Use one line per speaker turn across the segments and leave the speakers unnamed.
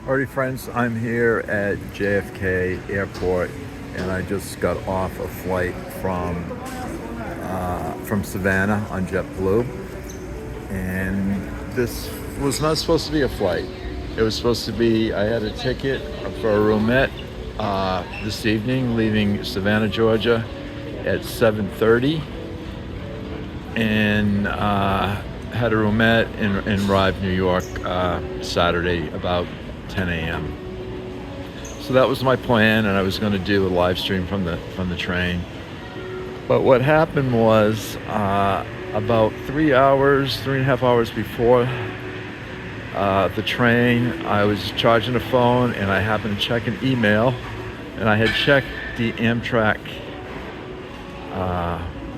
Alrighty friends, I'm here at JFK Airport and I just got off a flight from Savannah on JetBlue, and this was not supposed to be a flight. It was supposed to be, I had a ticket for a roomette this evening leaving Savannah, Georgia at 7:30, and had a roomette in Rive, New York Saturday about 10 a.m. So that was my plan, and I was going to do a live stream from the train. But what happened was about 3.5 hours before the train, I was charging the phone and I happened to check an email, and I had checked the AMTRAK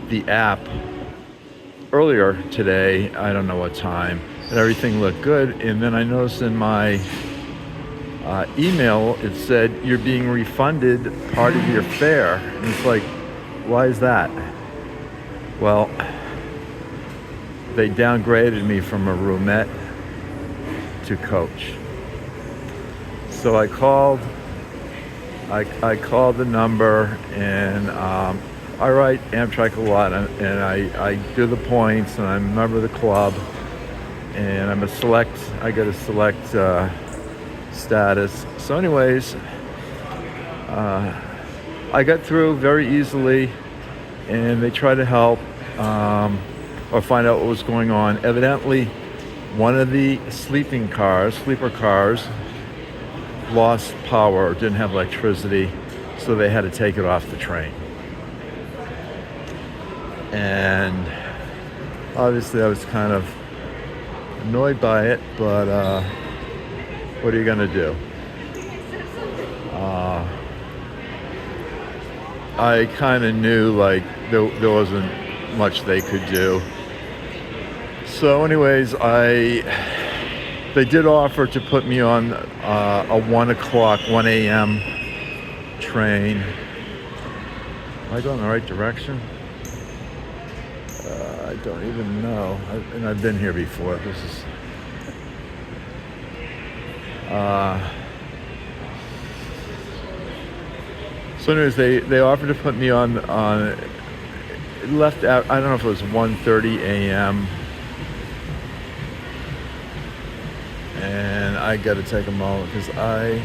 the app earlier today, I don't know what time, and everything looked good. And then I noticed in my email it said you're being refunded part of your fare, and it's like, why is that? Well, they downgraded me from a roomette to coach. So I called the number, and I write AMTRAK a lot, and I do the points, and I'm a member of the club, and I get a select status. So anyways, I got through very easily, and they tried to help or find out what was going on. Evidently, one of the sleeper cars lost power, didn't have electricity, so they had to take it off the train. And obviously I was kind of annoyed by it, but what are you gonna do? I kind of knew like there wasn't much they could do. So anyways, they did offer to put me on a 1 a.m. train. Am I going the right direction? I don't even know. I've been here before. This is so anyways, they offered to put me on it left out, I don't know if it was 1:30 a.m. and I got to take a moment because I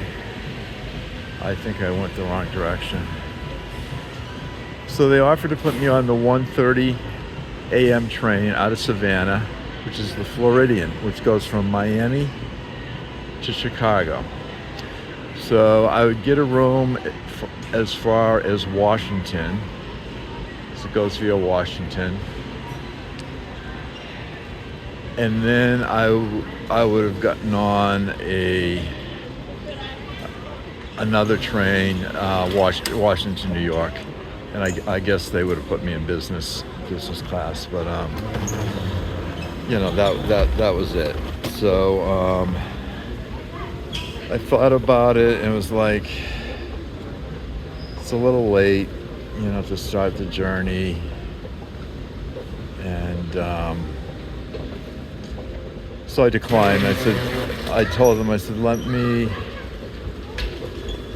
think I went the wrong direction. So they offered to put me on the 1:30 a.m. train out of Savannah, which is the Floridian, which goes from Miami to Chicago. So I would get a room as far as Washington, so it goes via Washington, and then I would have gotten on another train, Washington, New York, and I guess they would have put me in business class, but that was it. So I thought about it, and it was like, it's a little late, to start the journey, and so I declined. I told them,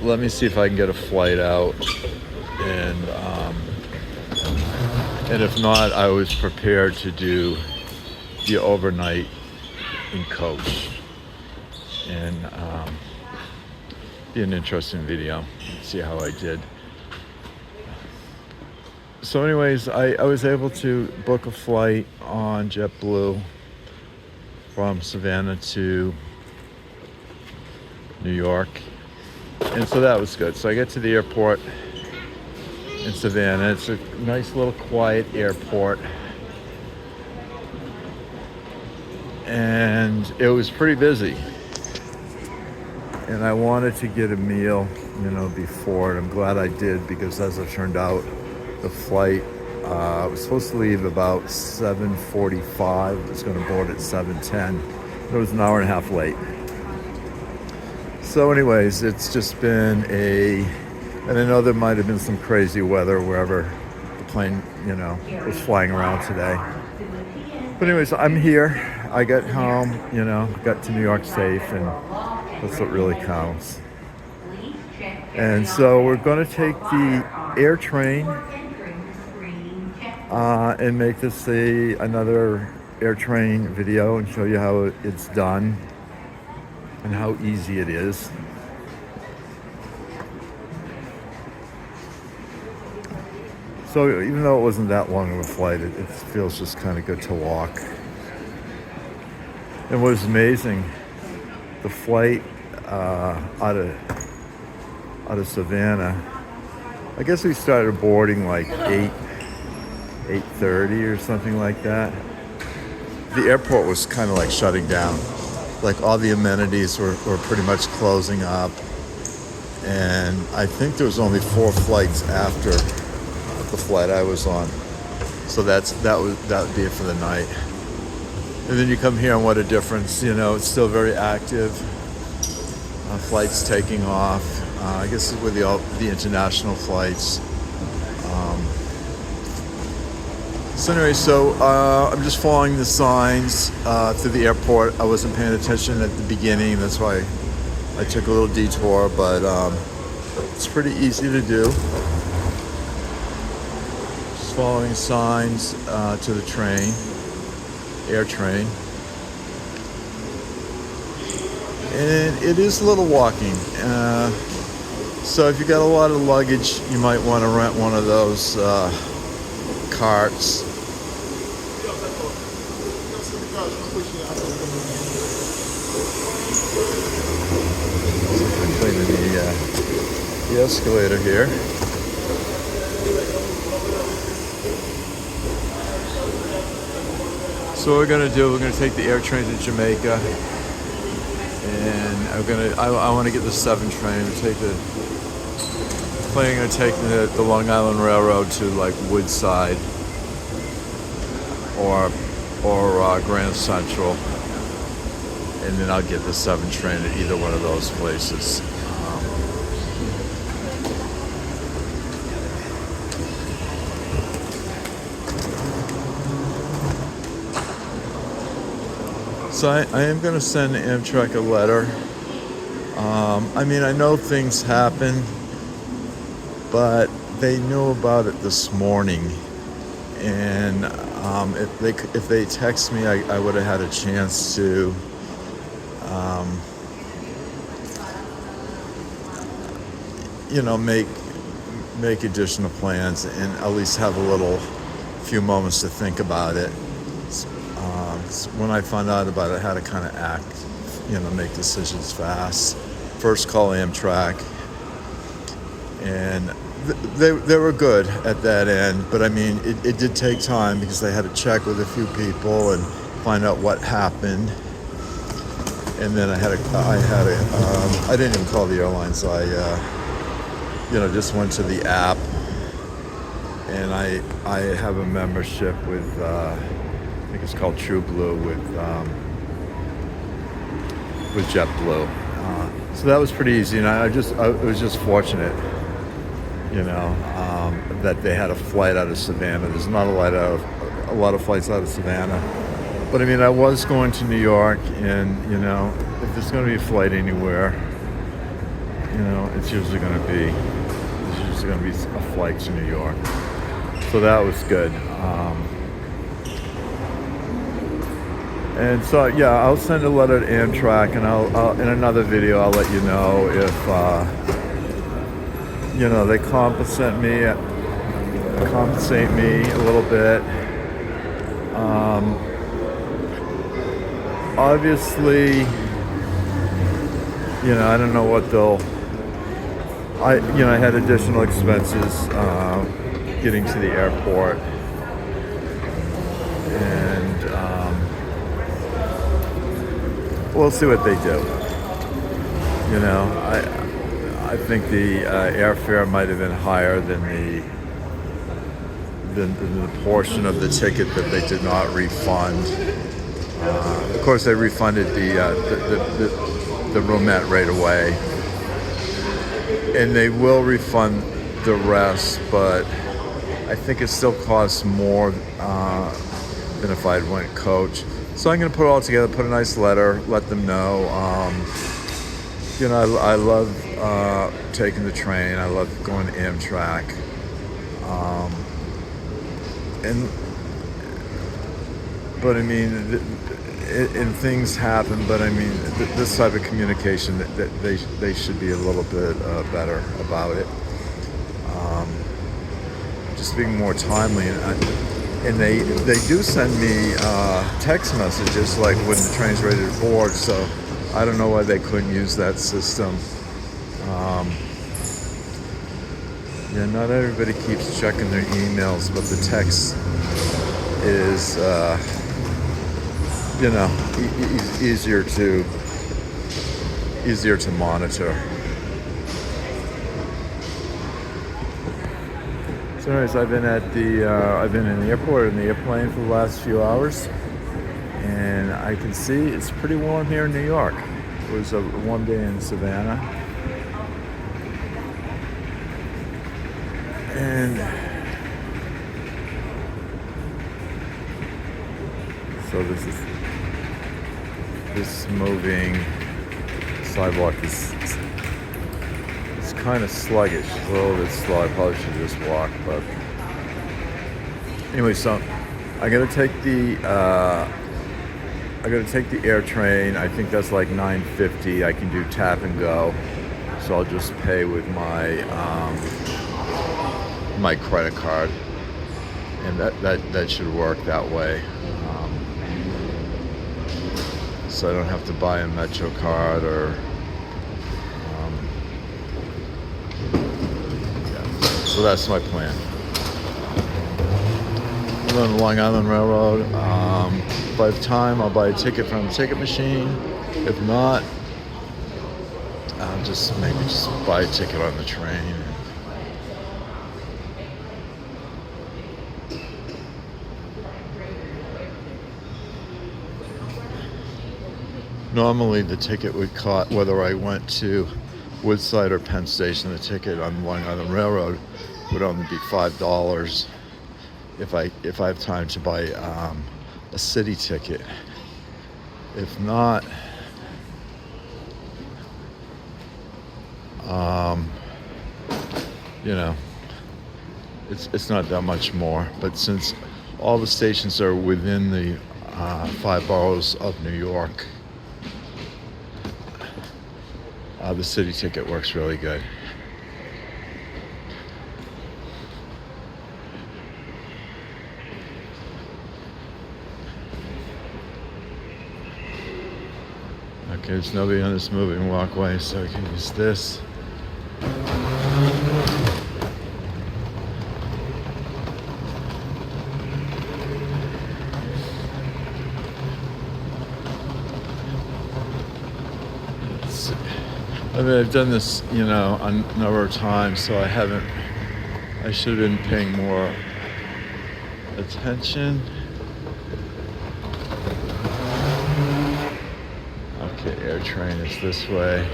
let me see if I can get a flight out, and if not, I was prepared to do the overnight in coach, and be an interesting video. See how I did. So anyways, I was able to book a flight on JetBlue from Savannah to New York, and so that was good. So I get to the airport in Savannah. It's a nice little quiet airport, and it was pretty busy, and I wanted to get a meal before, and I'm glad I did, because as it turned out, the flight was supposed to leave about 7:45. It was going to board at 7:10. It was an hour and a half late. So anyways, it's just been and I know there might have been some crazy weather wherever the plane, was flying around today. But anyways, I'm here. I got home, got to New York safe, and That's what really counts. And so we're going to take the AirTrain and make this another AirTrain video and show you how it's done and how easy it is. So even though it wasn't that long of a flight, it feels just kind of good to walk. And what was amazing, the flight out of Savannah, I guess we started boarding like 8:30 or something like that. The airport was kind of like shutting down. Like all the amenities were pretty much closing up. And I think there was only 4 flights after the flight I was on. So that would be it for the night. And then you come here and what a difference, it's still very active. Flights taking off. I guess with the international flights. So anyway, I'm just following the signs through the airport. I wasn't paying attention at the beginning. That's why I took a little detour, but it's pretty easy to do. Just following signs to the train, AirTrain. And it is a little walking. So if you got a lot of luggage, you might want to rent one of those carts. Cleaning the escalator here. So what we're gonna do, we're gonna take the AirTrain to Jamaica, and I want to get the 7 train. Planning on taking the Long Island Railroad to like Woodside or Grand Central, and then I'll get the 7 train at either one of those places. So I am going to send AMTRAK a letter. I mean, I know things happen, but they knew about it this morning, and if they text me, I would have had a chance to make additional plans and at least have a few moments to think about it. When I found out about it, I had to kind of act, make decisions fast. First call AMTRAK, and they were good at that end, but I mean, it did take time because they had to check with a few people and find out what happened. And then I didn't even call the airlines. I just went to the app, and I have a membership with I think it's called TrueBlue with JetBlue. So that was pretty easy, and I was just fortunate, that they had a flight out of Savannah. There's not a lot of flights out of Savannah, but I mean, I was going to New York, and if there's going to be a flight anywhere, it's usually going to be a flight to New York. So that was good. And so, yeah, I'll send a letter to AMTRAK, and I'll in another video, I'll let you know if, they compensate me a little bit. Obviously, I don't know what I had additional expenses getting to the airport. And we'll see what they do. I think the airfare might have been higher than the portion of the ticket that they did not refund. Of course, they refunded the roomette right away, and they will refund the rest, but I think it still costs more than if I went coach. So I'm going to put it all together, put a nice letter, let them know, You know, I love taking the train. I love going to AMTRAK. And but I mean, and things happen. But I mean, this type of communication, that they should be a little bit better about it. Just being more timely, and they do send me text messages like when the train's ready to board. So I don't know why they couldn't use that system. Yeah, not everybody keeps checking their emails, but the text is, you know, easier to monitor. So, anyways, I've been in the airport in the airplane for the last few hours, and I can see it's pretty warm here in New York. It was a warm day in Savannah. And so this moving sidewalk is kind of sluggish, a little bit slow. I probably should just walk, but anyway, so I gotta take the AirTrain. I think that's like $9.50. I can do tap and go, so I'll just pay with my my credit card, and that should work that way. So I don't have to buy a Metro card or yeah. So that's my plan. I'm on the Long Island Railroad. If I have time, I'll buy a ticket from the ticket machine. If not, I'll just buy a ticket on the train. Normally the ticket would cost, whether I went to Woodside or Penn Station, the ticket on Long Island Railroad would only be $5 if I have time to buy a city ticket. If not, you know, it's not that much more. But since all the stations are within the 5 boroughs of New York, the city ticket works really good. Okay, there's nobody on this moving walkway, so I can use this. I mean, I've done this, you know, a number of times, so I should have been paying more attention. Okay, AirTrain is this way.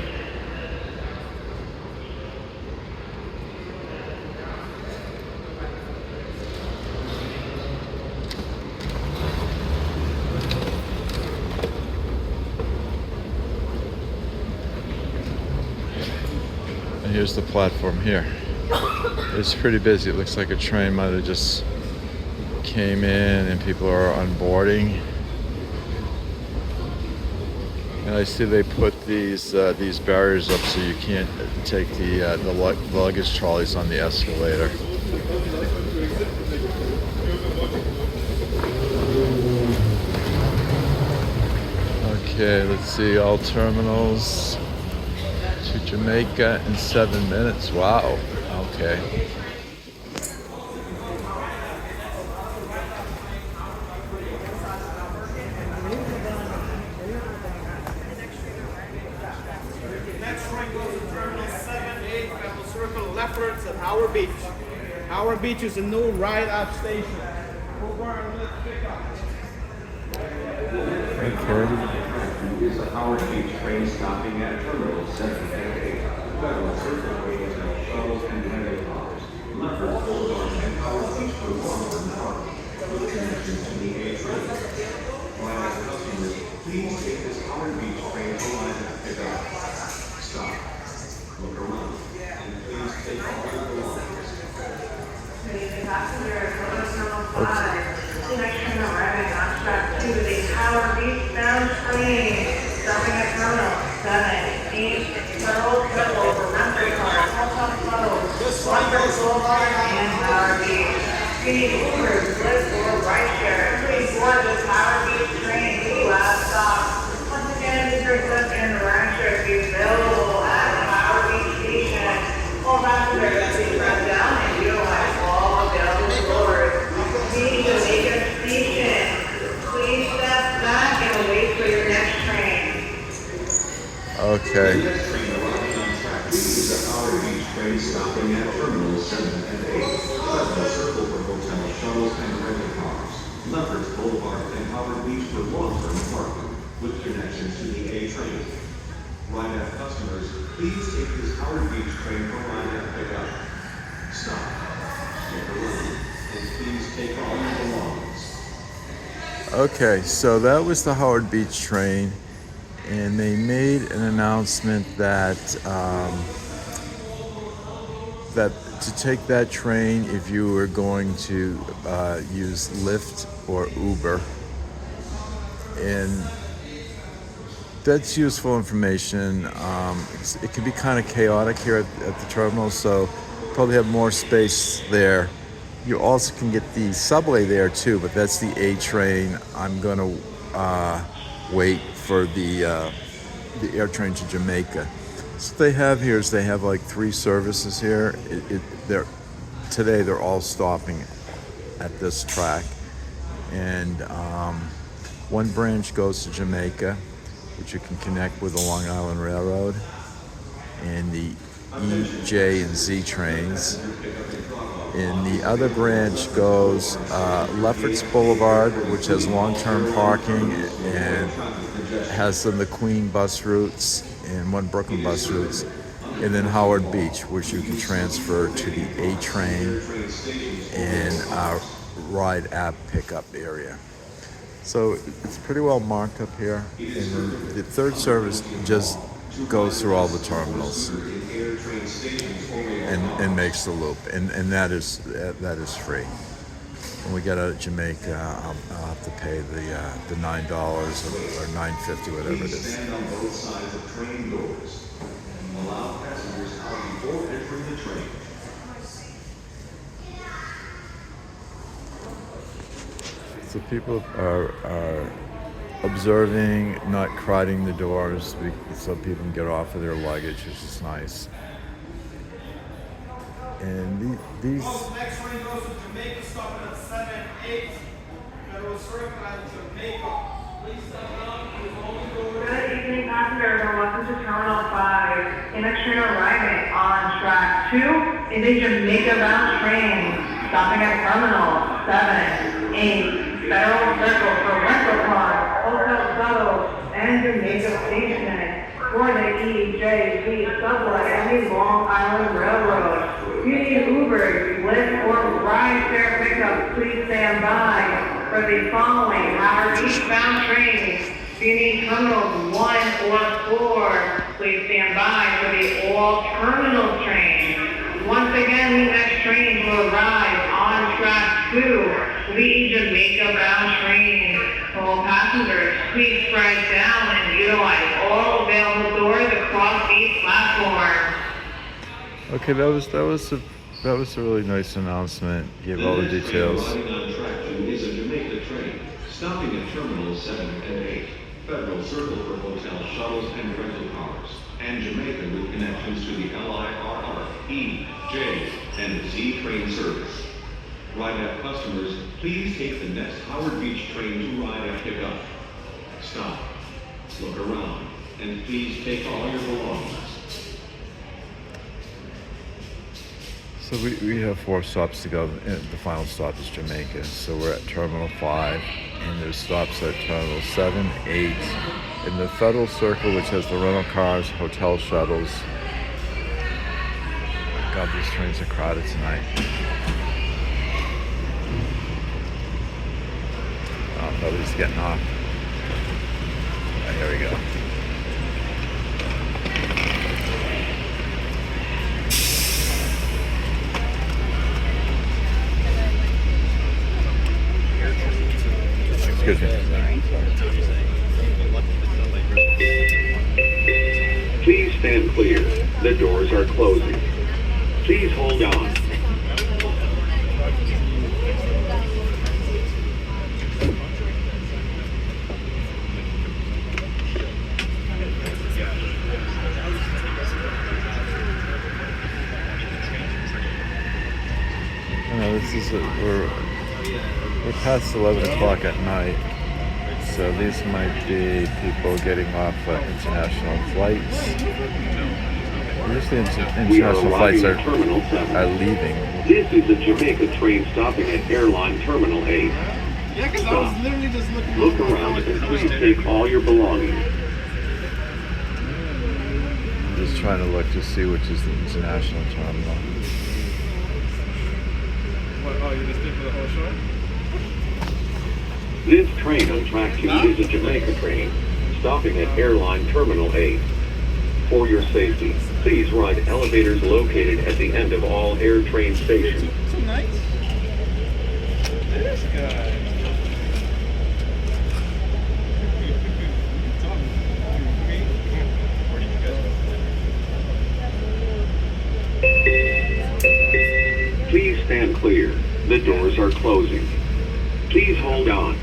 Here's the platform here. It's pretty busy. It looks like a train might have just came in and people are unboarding. And I see they put these barriers up so you can't take the luggage trolleys on the escalator. Okay, let's see, all terminals. Jamaica in 7 minutes. Wow. Okay.
Next train goes to Terminal 7A, Pebble Circle, Lefferts, and Howard Beach. Howard Beach is a new ride-up station.
Okay.
Is the Howard Beach train stopping at Terminal 7A. Federal Circle waiting until shuttles and landing cars. Lefferts Boulevard and Howard Beach to Longford Park. With connection to the AirTrain. While customers, please take this Howard Beach train to line at pickup. Stop
Passengers, Terminal 5, the next train arriving on track 2 is a Tower eastbound train, stopping at Terminal 7, East, Federal Circle for rental cars, Hilltop Shuttle, Wonders Boulevard, and Tower Beach. We need Ubers, Lyft, or rideshare. Please board the Tower Beach train to last stop. Once again, Ubers, Lyft, and rideshare is available at Tower Beach Station. All passengers, please press down and utilize all available doors. Please Jamaica Station. Please step back and wait for your next train.
Okay.
The next train arriving on track 2 is a Howard Beach train stopping at Terminals 7 and 8. Federal Circle for hotel shuttles and rental cars. Leopards Boulevard and Howard Beach for long-term parking with connections to the AirTrain. Ride-out customers, please take this Howard Beach train for ride-out pickup. Stop, look around, and please take all your belongings.
Okay, so that was the Howard Beach train, and they made an announcement that that to take that train, if you were going to use Lyft or Uber, and that's useful information. It can be kind of chaotic here at the terminal, so probably have more space there. You also can get the subway there too, but that's the A train. I'm gonna wait for the AirTrain to Jamaica. So what they have here is they have like 3 services here. Today they're all stopping at this track, and one branch goes to Jamaica, which you can connect with the Long Island Railroad, and the E, J, and Z trains. And the other branch goes Lefferts Boulevard, which has long-term parking and has some of the Queen bus routes and one Brooklyn bus routes, and then Howard Beach, which you can transfer to the A train and ride app pickup area. So it's pretty well marked up here, and then the third service just goes through all the terminals and makes the loop, and that is free. When we get out of Jamaica, I'll have to pay the $9 or $9.50, whatever it is.
Stand on both sides of train doors. Allow passengers out before entering the train.
So people are observing, not crowding the doors, so people can get off of their luggage, which is nice. And these.
Next train goes to Jamaica, stopping at 7, 8. Federal Circle at Jamaica. Please step down.
Good evening, passengers, and welcome to Terminal 5. The next train arriving on track 2 is a Jamaica-bound train, stopping at Terminal 7, 8, Federal Circle for rental cars, hotel shuttles, and Jamaica Station for the EJC subway and the Long Island Railroad. If you need Ubers, Lyft, or rideshare pickup, please stand by for the following Howard eastbound trains. If you need terminals 1 or 4, please stand by for the all terminal train. Once again, the next train will arrive on track 2, the Jamaica-bound train. All passengers, please spread down and utilize all available doors across each platform.
Okay, that was a really nice announcement. Gave all the details.
Arriving on track 2 is a Jamaica train, stopping at Terminals 7 and 8. Federal Circle for hotel shuttles and rental cars, and Jamaica with connections to the LIRR, E, J, and Z train service. Ride-out customers, please take the next Howard Beach train to ride-out pickup. Stop, look around, and please take all your belongings.
So we have 4 stops to go. The final stop is Jamaica. So we're at Terminal 5, and there's stops at Terminal 7, 8, in the Federal Circle, which has the rental cars, hotel shuttles. God, these trains are crowded tonight. Oh, nobody's getting off. Oh, here we go.
stand clear. The doors are closing. Please hold on.
We're past 11 o'clock at night, so these might be people getting off international flights. Usually international flights are leaving.
This is the Jamaica train stopping at Airline Terminal 8.
Yeah, because I was literally just looking.
Look around and please take all your belongings.
I'm just trying to look to see which is the international terminal.
What, oh, you just did for the whole show?
This train on track 2 is a Jamaica train, stopping at Airline Terminal 8. For your safety, please ride elevators located at the end of all AirTrain stations.
So nice. This guy.
Please stand clear. The doors are closing. Please hold on.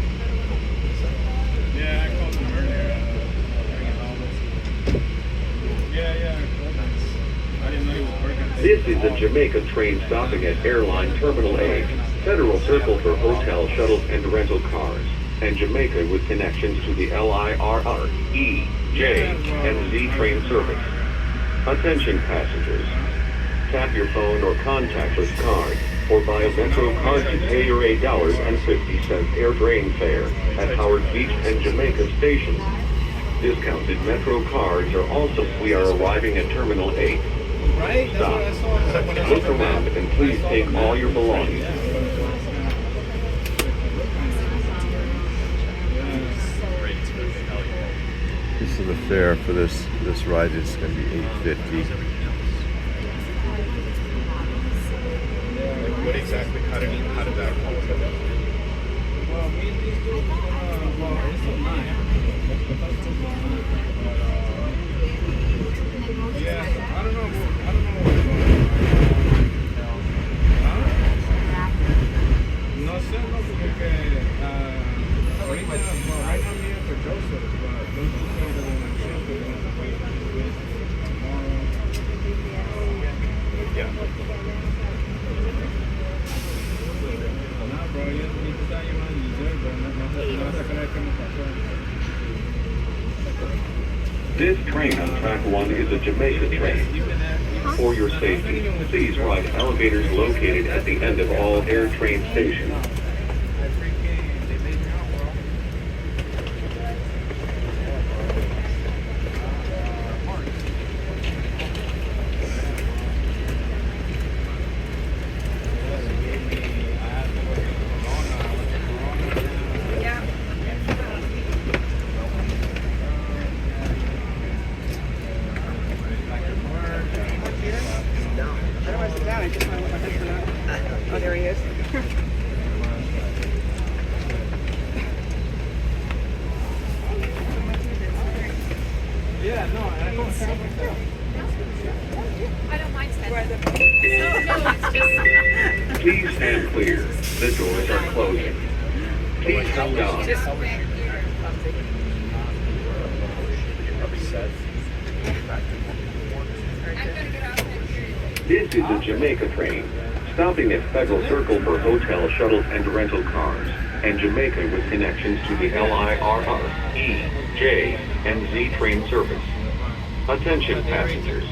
Yeah, I called him earlier. Yeah, I didn't know he was working.
This is the Jamaica train stopping at Airline Terminal 8, Federal Circle for hotel, shuttles, and rental cars, and Jamaica with connections to the LIRR, E, J, and Z train service. Attention passengers. Tap your phone or contactless card, or buy a Metro card to pay your $8.50 AirTrain fare at Howard Beach and Jamaica stations. Discounted Metro cards are also. We are arriving at Terminal 8.
Right?
Stop. Look around and please take all your belongings.
This is the fare for this ride is going to be $8.50.
What exactly? How did that roll? Well, me and these dudes, well, it's a 9. Yeah, I don't know. No sé, no, porque ahorita, well, right now I'm here for Joseph, but those two things are going to shift, they're going to wait tomorrow. Yeah. Nah, bro, yo ni tú estás llevando el liceo, bro, no vas a creer que me pasó.
This train on track 1 is a Jamaica train. For your safety, please ride elevators located at the end of all AirTrain stations.
Oh, there he is.
Yeah, no, I don't have like
I don't mind spending. No, it's just.
Please stand clear. The doors are closing. Please hold on.
Just
This is a Jamaica train, stopping at Federal Circle for hotel, shuttles, and rental cars, and Jamaica with connections to the LIRR, E, J, and Z train service. Attention passengers.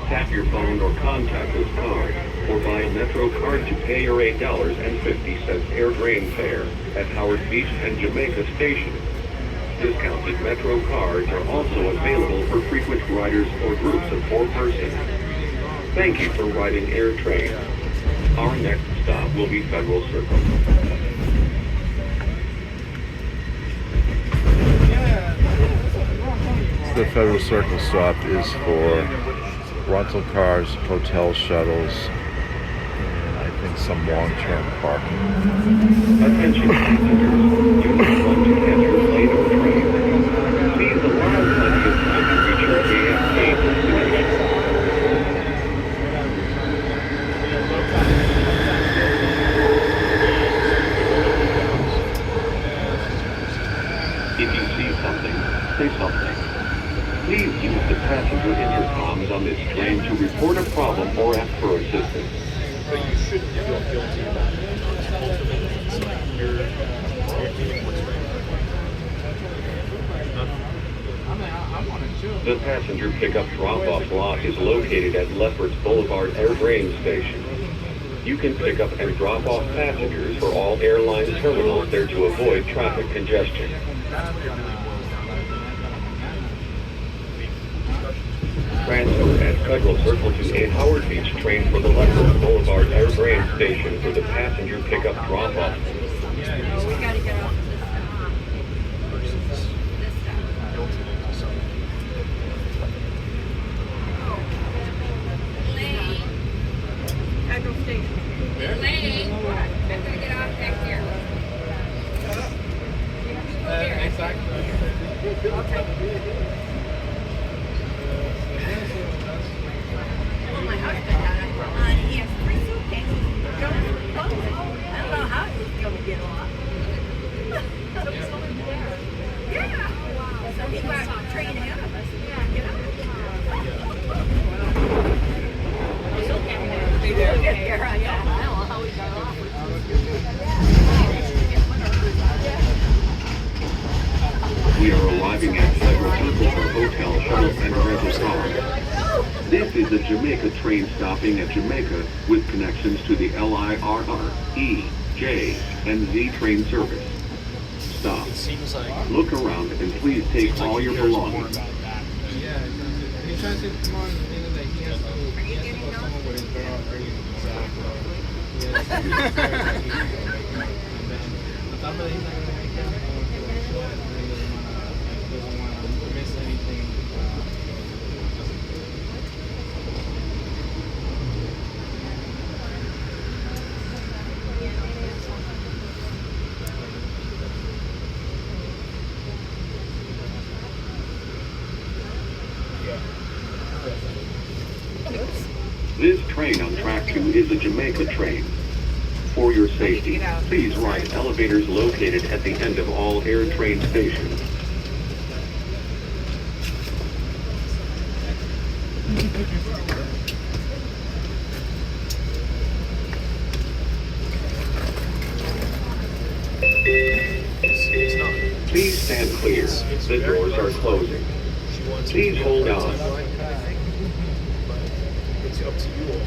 Tap your phone or contactless card, or buy a Metro card to pay your $8.50 AirTrain fare at Howard Beach and Jamaica stations. Discounted Metro cards are also available for frequent riders or groups of 4 persons. Thank you for riding AirTrain. Our next stop will be Federal Circle.
The Federal Circle stop is for rental cars, hotel shuttles, and I think some long-term parking.
Attention passengers, you are going to catch your plane or train. Please allow plenty of time to reach your JFK destination. on this train to report a problem or ask for assistance.
But you shouldn't feel guilty about it. Ultimately, it's like you're doing what's right.
The passenger pickup drop-off lot is located at Lefferts Boulevard AirTrain Station. You can pick up and drop off passengers for all airline terminals there to avoid traffic congestion. Transfer at Federal Circle to a Howard Beach train for the Lefferts Boulevard AirTrain Station for the passenger pickup drop-off.
We gotta get off this Lane. Federal Station. Lane. I'm gonna get off back here. Well, my husband had it. He has 3 suitcases. Going to close. I don't know how he's gonna get off. So he's over there. Yeah. So he got a train ahead of us. Yeah, get out. He's okay. He's okay. I don't know how he got off.
We are arriving at Federal Circle for hotel, shuttle, and rental car. This is a Jamaica train stopping at Jamaica with connections to the LIRR, E, J, and Z train service. Stop,
It seems like
look around, and please take all your
cares more
belongings.
about that.
Yeah, he's trying to come on, meaning that he has to put someone with his girl early. And then, on top of that, he's not gonna make that for the show, and he doesn't wanna miss anything.
This train on track 2 is a Jamaica train. For your safety, please ride elevators located at the end of all AirTrain stations.
It's not.
Please stand clear. The doors are closing.
She wants
Please
you to
hold
go
on.
to the right path, but it's up to you all.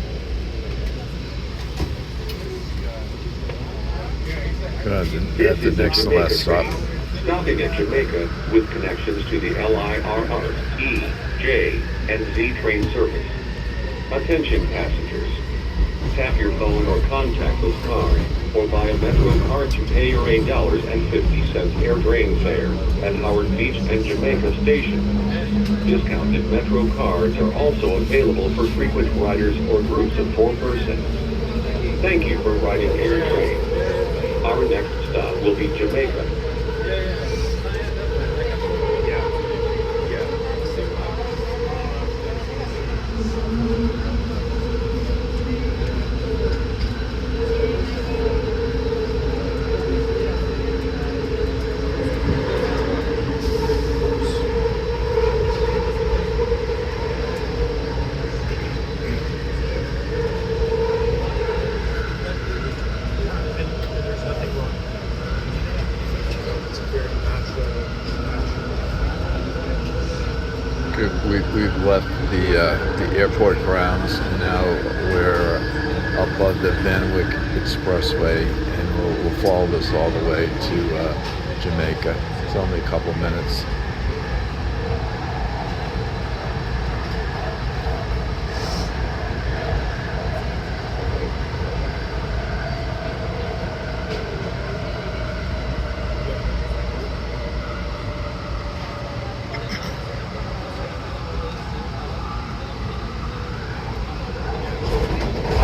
At the next to last stop.
Stopping at Jamaica with connections to the LIRR, E, J, and Z train service. Attention passengers. Tap your phone or contactless card, or buy a Metro card to pay your $8.50 AirTrain fare at Howard Beach and Jamaica Station. Discounted Metro cards are also available for frequent riders or groups of 4 persons. Thank you for riding AirTrain. Our next stop will be Jamaica.
There's nothing wrong. It's a very natural.
We've left the airport grounds, and now we're above the Vanwick Expressway, and we'll follow this all the way to Jamaica. It's only a couple minutes.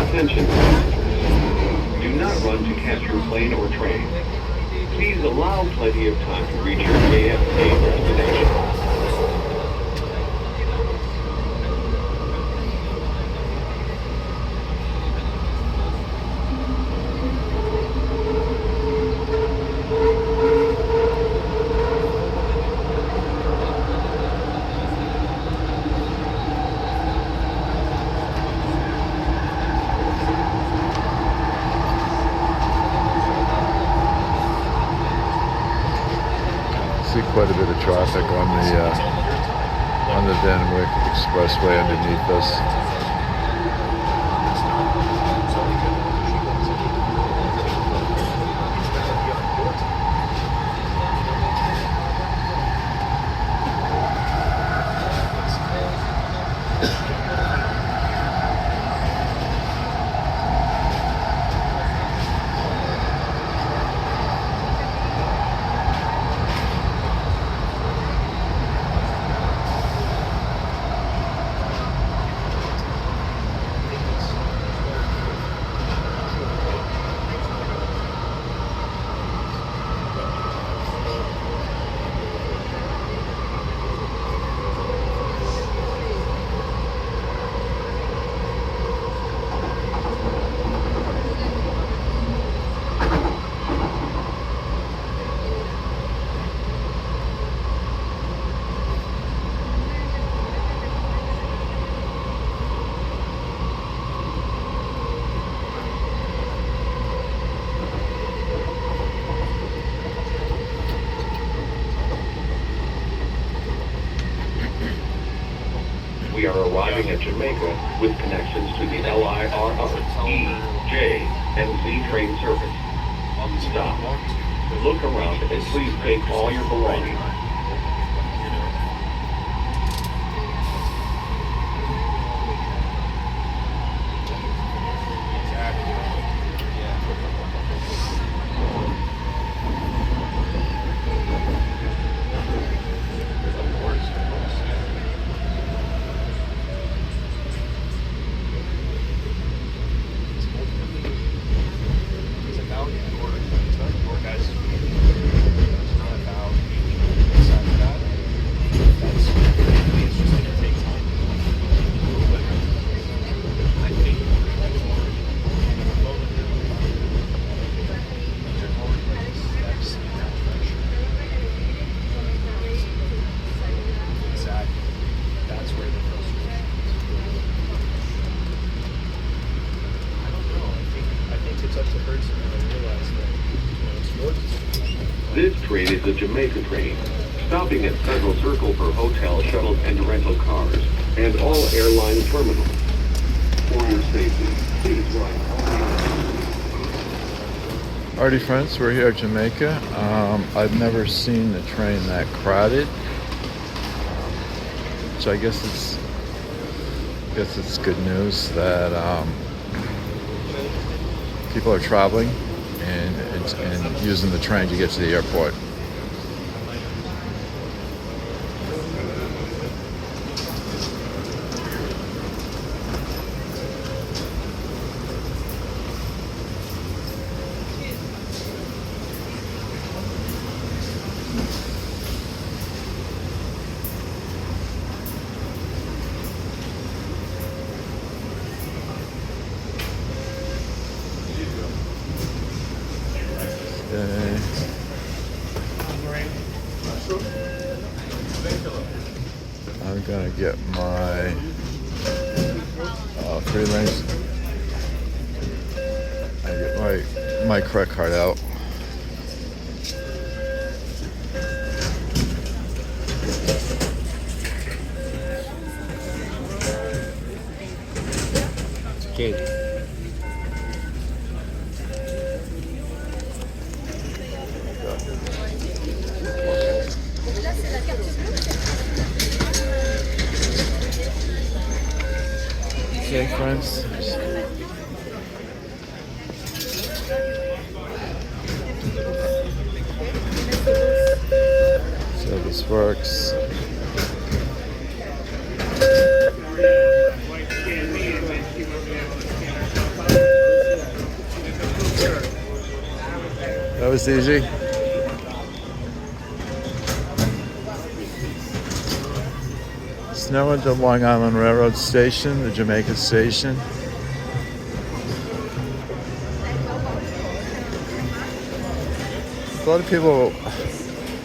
Attention passengers. Do not run to catch your plane or train. Please allow plenty of time to reach your JFK destination.
quite a bit of traffic on the Denwick Expressway underneath us.
We are arriving at Jamaica with connections to the LIRR, E, J, and Z train service. Stop, look around, and please take all your belongings. This train is the Jamaica train, stopping at Central Circle for hotel, shuttles, and rental cars, and all airline terminals. For your safety, please ride.
Alrighty friends, we're here at Jamaica. I've never seen the train that crowded. So I guess it's good news that people are traveling and using the train to get to the airport. I'm gonna get my freelance. I get my credit card out.
King.
Okay, friends. So this works. That was easy. It's now at the Long Island Railroad Station, the Jamaica Station. A lot of people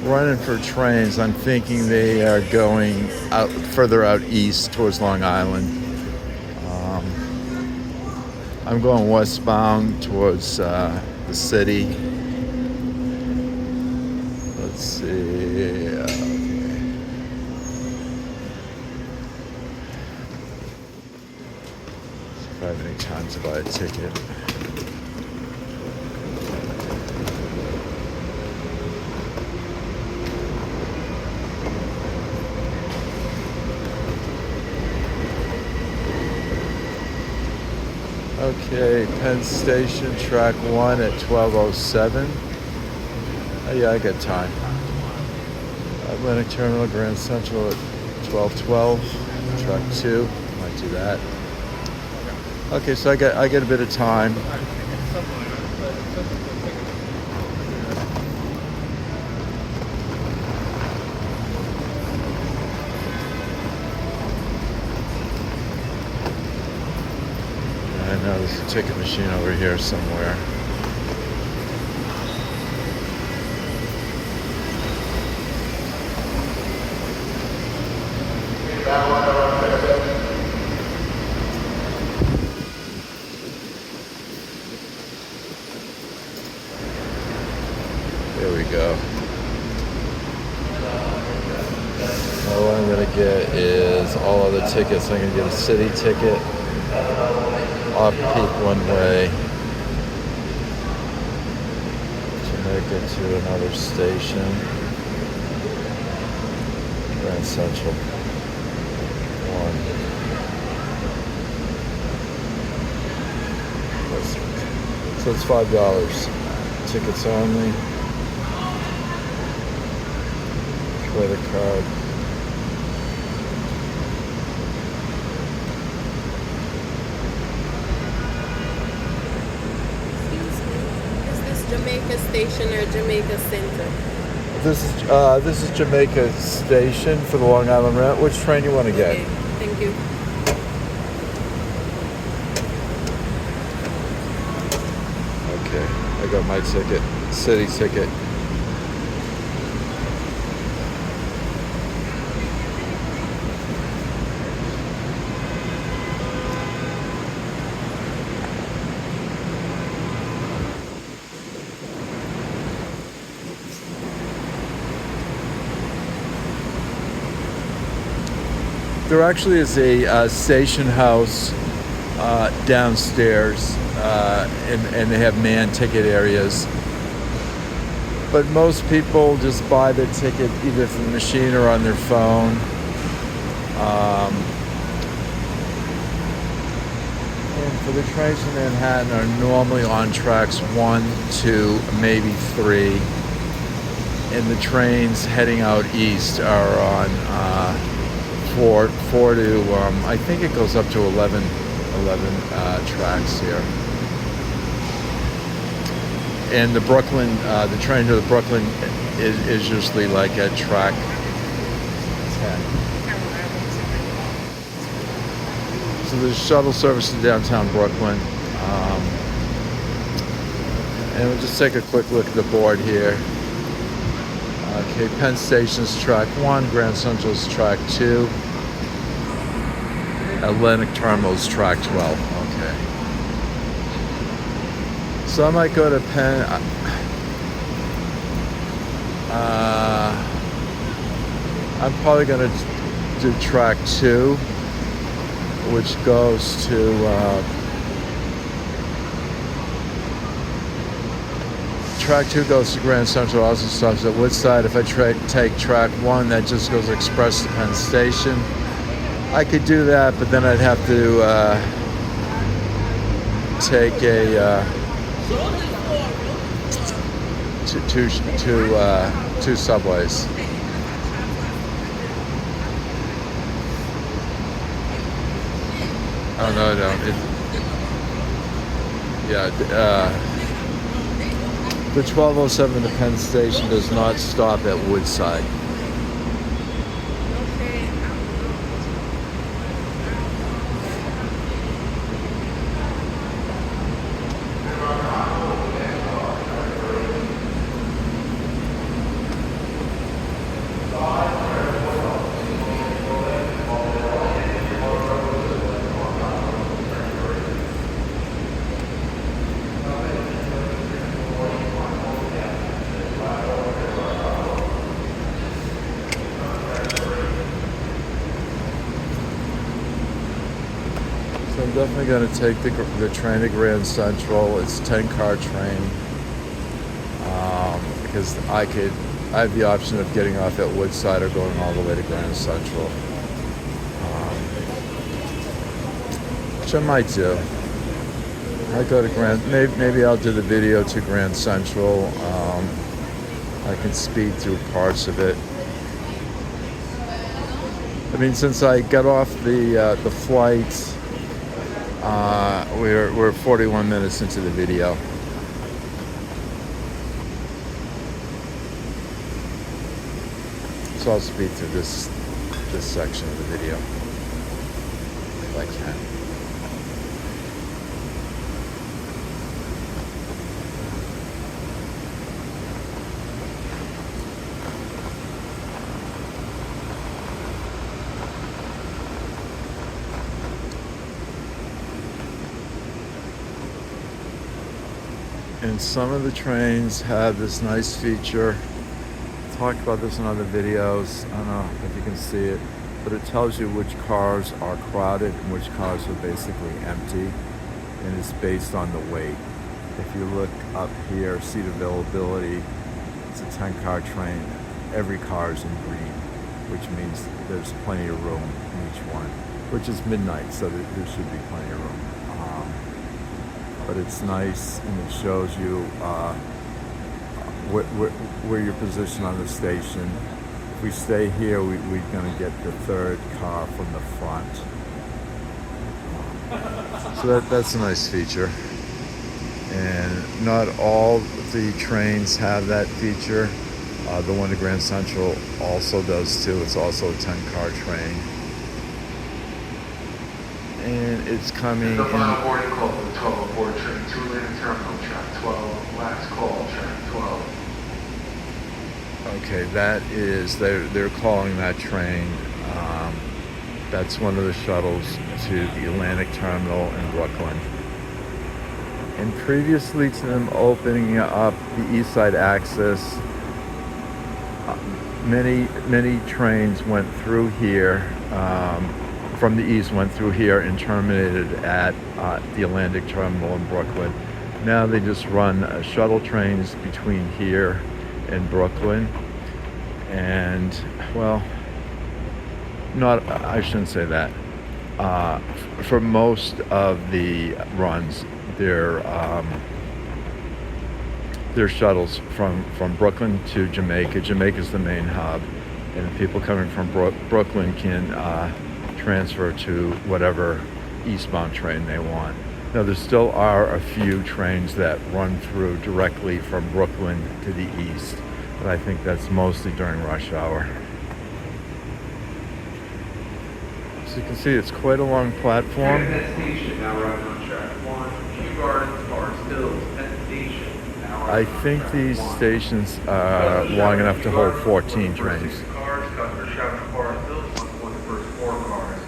running for trains. I'm thinking they are going out further out east towards Long Island. I'm going westbound towards the city. Let's see. I have any time to buy a ticket. Okay, Penn Station, track 1 at 12:07. Oh yeah, I got time. Atlantic Terminal, Grand Central at 12:12. Track 2, might do that. Okay, so I get a bit of time. I know there's a ticket machine over here somewhere. There we go. Now what I'm gonna get is all other tickets. I'm gonna get a city ticket, off-peak one way, Jamaica to another station, Grand Central 1. So it's $5. Tickets only. Credit card.
Excuse me, is this Jamaica Station or Jamaica Center?
This is Jamaica Station for the Long Island Rail. Which train you want to get?
Okay, thank you.
Okay, I got my ticket, city ticket. There actually is a station house downstairs, and they have manned ticket areas. But most people just buy their ticket either from the machine or on their phone. And for the trains in Manhattan are normally on tracks 1, 2, maybe 3. And the trains heading out east are on 4 to, I think it goes up to 11 tracks here. And the Brooklyn, the train to the Brooklyn is usually like at track 10. So there's shuttle service to downtown Brooklyn. And we'll just take a quick look at the board here. Okay, Penn Station's track 1, Grand Central's track 2, Atlantic Terminal's track 12. Okay. So I might go to Penn. I'm probably going to do track 2, which goes to track 2 goes to Grand Central, also stops at Woodside. If I take track 1, that just goes express to Penn Station. I could do that, but then I'd have to take a two subways. Oh no, I don't. The 1207 to Penn Station does not stop at Woodside. So I'm definitely going to take the train to Grand Central. It's a 10-car train because I have the option of getting off at Woodside or going all the way to Grand Central, which I might do. I go to maybe I'll do the video to Grand Central. I can speed through parts of it. I mean, since I got off the flight, we're 41 minutes into the video. So I'll speed through this section of the video if I can. And some of the trains have this nice feature. I talked about this in other videos. I don't know if you can see it, but it tells you which cars are crowded and which cars are basically empty, and it's based on the weight. If you look up here, seat availability, it's a 10-car train. Every car is in green, which means there's plenty of room in each one, which is midnight, so there should be plenty of room. But it's nice, and it shows you where you're positioned on the station. If we stay here, we're going to get the third car from the front. So that's a nice feature. And not all the trains have that feature. The one to Grand Central also does too. It's also a 10-car train. And it's coming
The final boarding call for the 12 aboard train, 2-lane terminal, track 12, last call, track 12.
Okay, that is, they're calling that train. That's one of the shuttles to the Atlantic Terminal in Brooklyn. And previously to them opening up the East Side access, many trains went through here. From the east went through here and terminated at the Atlantic Terminal in Brooklyn. Now they just run shuttle trains between here and Brooklyn. And, well, I shouldn't say that. For most of the runs, they're shuttles from Brooklyn to Jamaica. Jamaica's the main hub, and people coming from Brooklyn can transfer to whatever eastbound train they want. Now, there still are a few trains that run through directly from Brooklyn to the east, but I think that's mostly during rush hour. So you can see it's quite a long platform.
Penn Station now arriving on track 1. Kew Gardens, Forest Hills, Penn Station now
I
arriving on
think
track
these
1.
stations are long enough to hold 14 trains.
6 cars, customers shopping at Forest Hills must board the first 4 cars.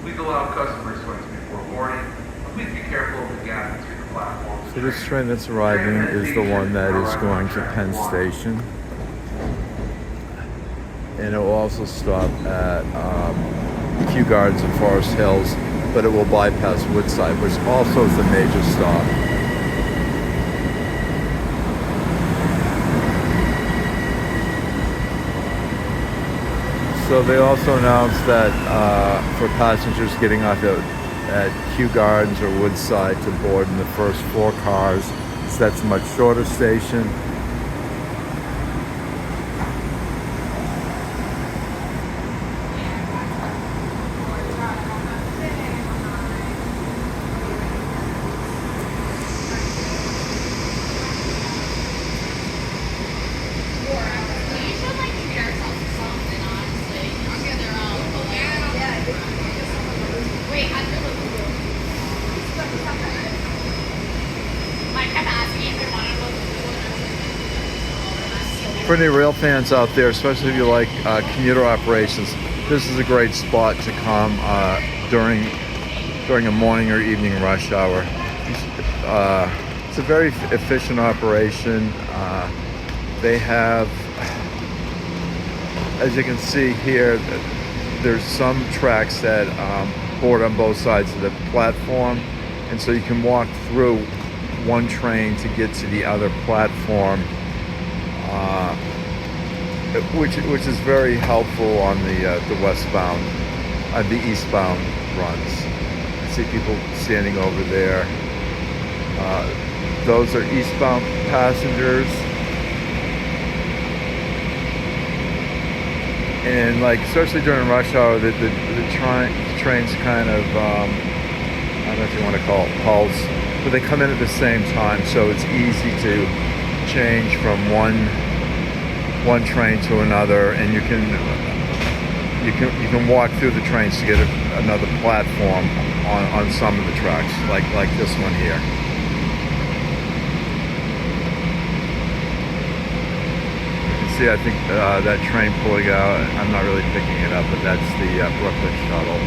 Please allow customers 20 before boarding. Please be careful of the gap between the platforms.
So this train that's arriving is the one that is going to Penn Station. And it will also stop at Kew Gardens and Forest Hills, but it will bypass Woodside, which also is a major stop. So they also announced that for passengers getting off at Kew Gardens or Woodside to board in the first 4 cars, so that's a much shorter station. For any rail fans out there, especially if you like commuter operations, this is a great spot to come during a morning or evening rush hour. It's a very efficient operation. They have, as you can see here, there's some tracks that board on both sides of the platform, and so you can walk through one train to get to the other platform, which is very helpful on the westbound, the eastbound runs. I see people standing over there. Those are eastbound passengers. And like, especially during rush hour, the trains kind of, I don't know if you want to call it pulse, but they come in at the same time, so it's easy to change from one train to another, and you can walk through the trains to get another platform on some of the tracks, like this one here. See, I think that train pulling out, I'm not really picking it up, but that's the Brooklyn shuttle.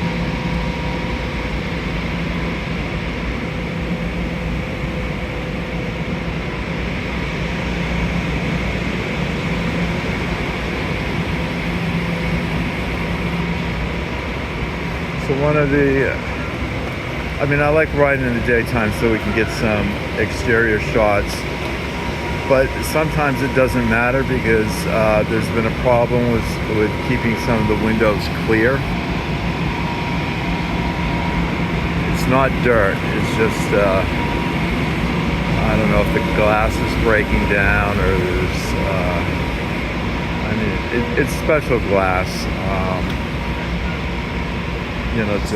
So one of the, I mean, I like riding in the daytime so we can get some exterior shots. But sometimes it doesn't matter because there's been a problem with keeping some of the windows clear. It's not dirt, it's just, I don't know if the glass is breaking down or there's, I mean, it's special glass, you know, to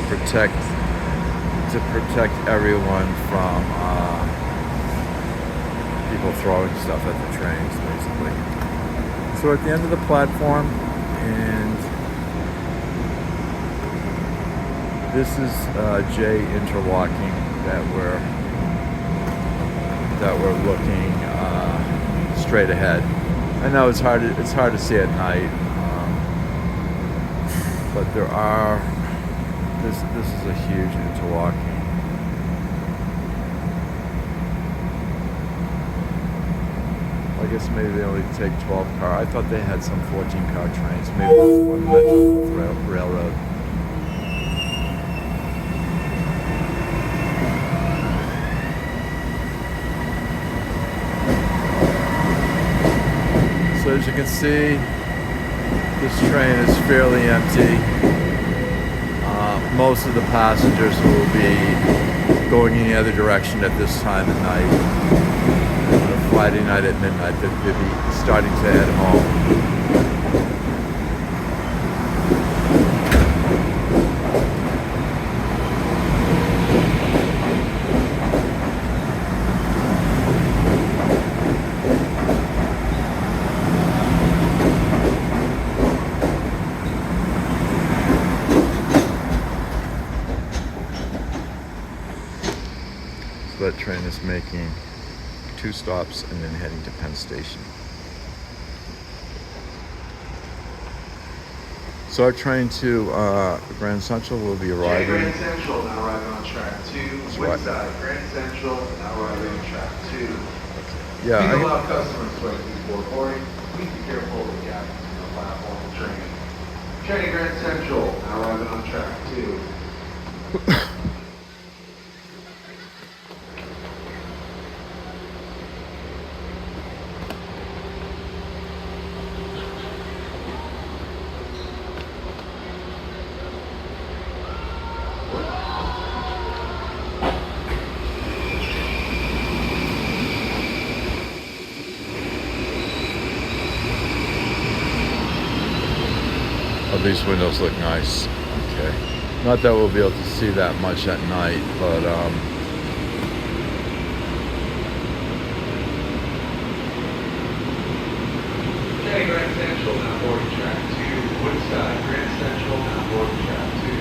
protect everyone from, people throwing stuff at the trains, basically. So we're at the end of the platform, and this is J interlocking that we're looking straight ahead. I know it's hard to see at night, but there are. This is a huge interlocking. I guess maybe they only take 12 car. I thought they had some 14 car trains. Maybe this one Metro Railroad. So as you can see, this train is fairly empty. Most of the passengers will be going in the other direction at this time at night. Friday night at midnight, they'll be starting to head home. So that train is making 2 stops and then heading to Penn Station. So our train to Grand Central will be arriving.
Grand Central now arriving on track 2. Woodside, Grand Central now arriving on track 2.
Yeah.
Please allow customers to wait before boarding. Please be careful of the gap between the platform and train. Train Grand Central now arriving on track 2.
Oh, these windows look nice. Okay. Not that we'll be able to see that much at night, but
Grand Central now boarding track 2. Woodside, Grand Central now boarding track 2.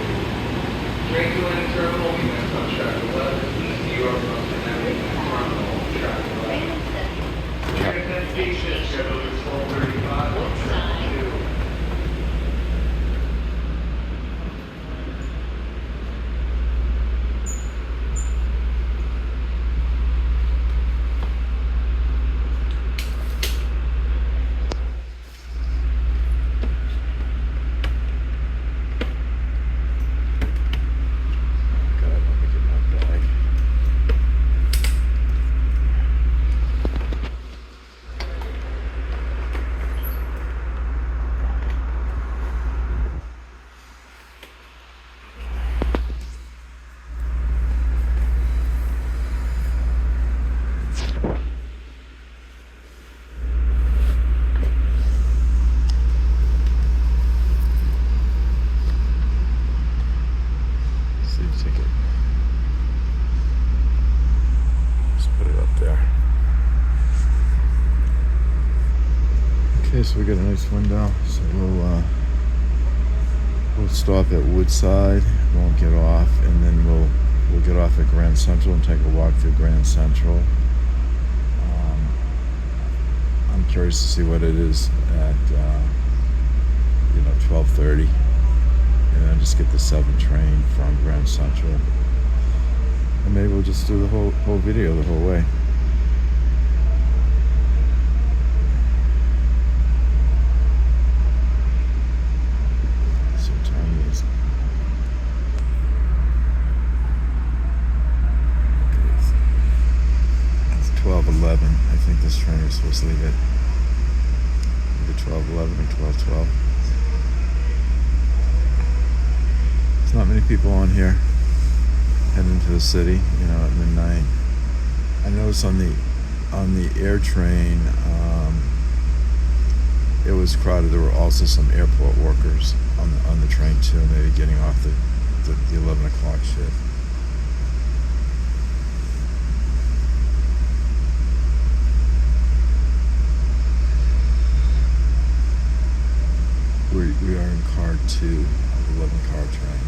Train to Atlantic Terminal, we went on track 11. East New York on Connecticut Terminal, track 11. Train to Penn Station, scheduled for 12:35 on track 2.
so we got a nice window. So we'll stop at Woodside. Won't get off, and then we'll get off at Grand Central and take a walk through Grand Central. I'm curious to see what it is at 12:30, and then just get the 7 train from Grand Central, and maybe we'll just do the whole video the whole way. So time is 12:11. I think this train is supposed to leave at either 12:11 or 12:12. There's not many people on here heading to the city, at midnight. I noticed on the AirTrain, it was crowded. There were also some airport workers on the train too, maybe getting off the 11 o'clock shift. We are in car 2 of the 11 car train.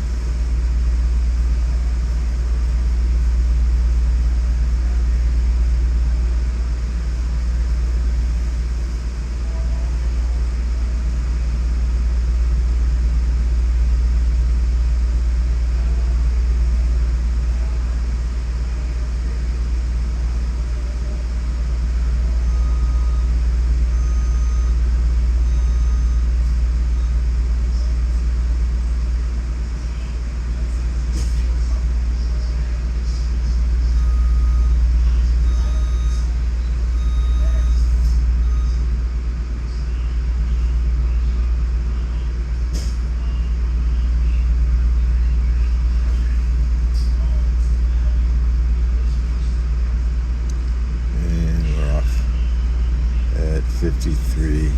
At 53:30.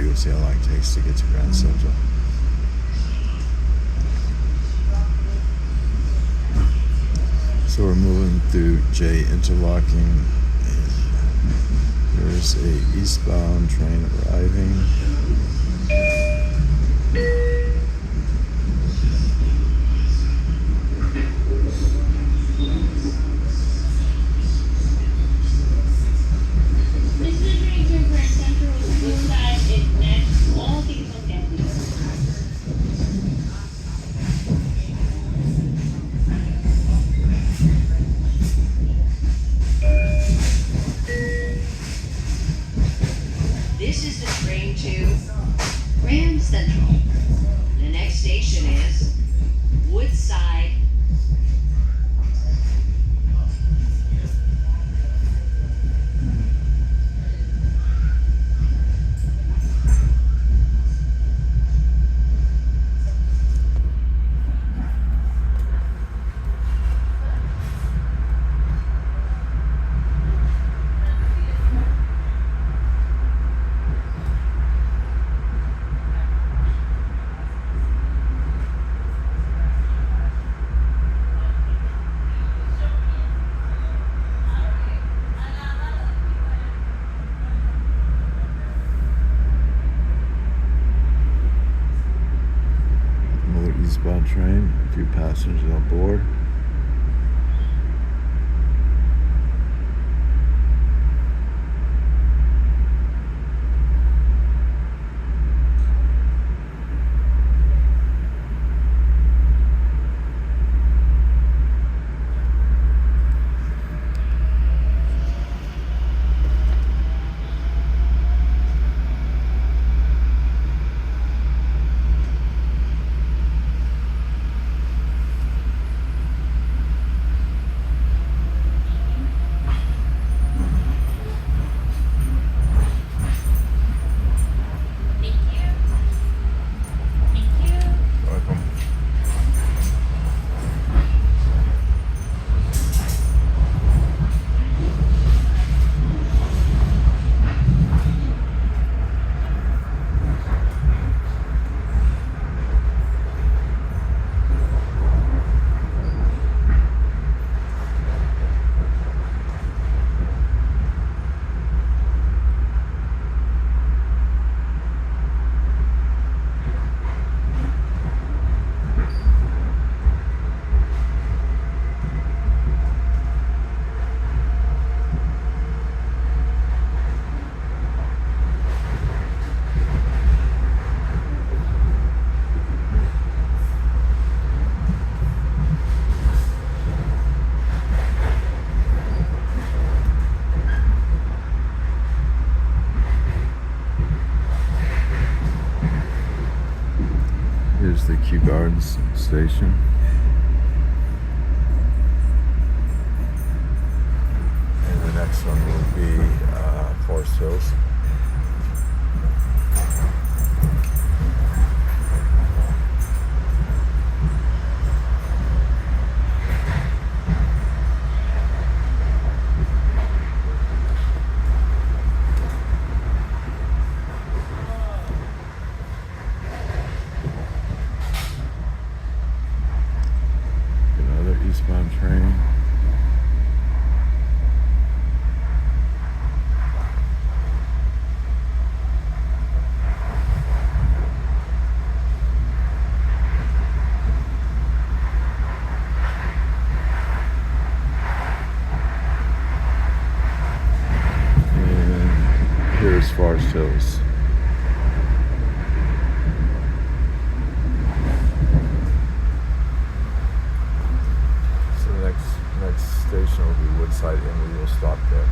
We'll see how long it takes to get to Grand Central. So we're moving through J Interlocking, and there's a eastbound train arriving.
This is the train to Grand Central. The next station is Woodside.
Eastbound train, a few passengers on board. Kew Gardens Station. And the next one will be Forest Hills. Another eastbound train. And here's Forest Hills. So the next station will be Woodside, and we will stop there.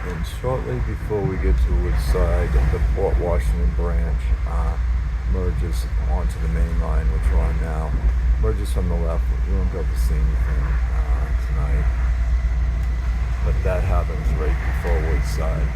And shortly before we get to Woodside, the Port Washington branch merges onto the main line, which we're on now. Merges from the left. We won't be able to see anything tonight. But that happens right before Woodside.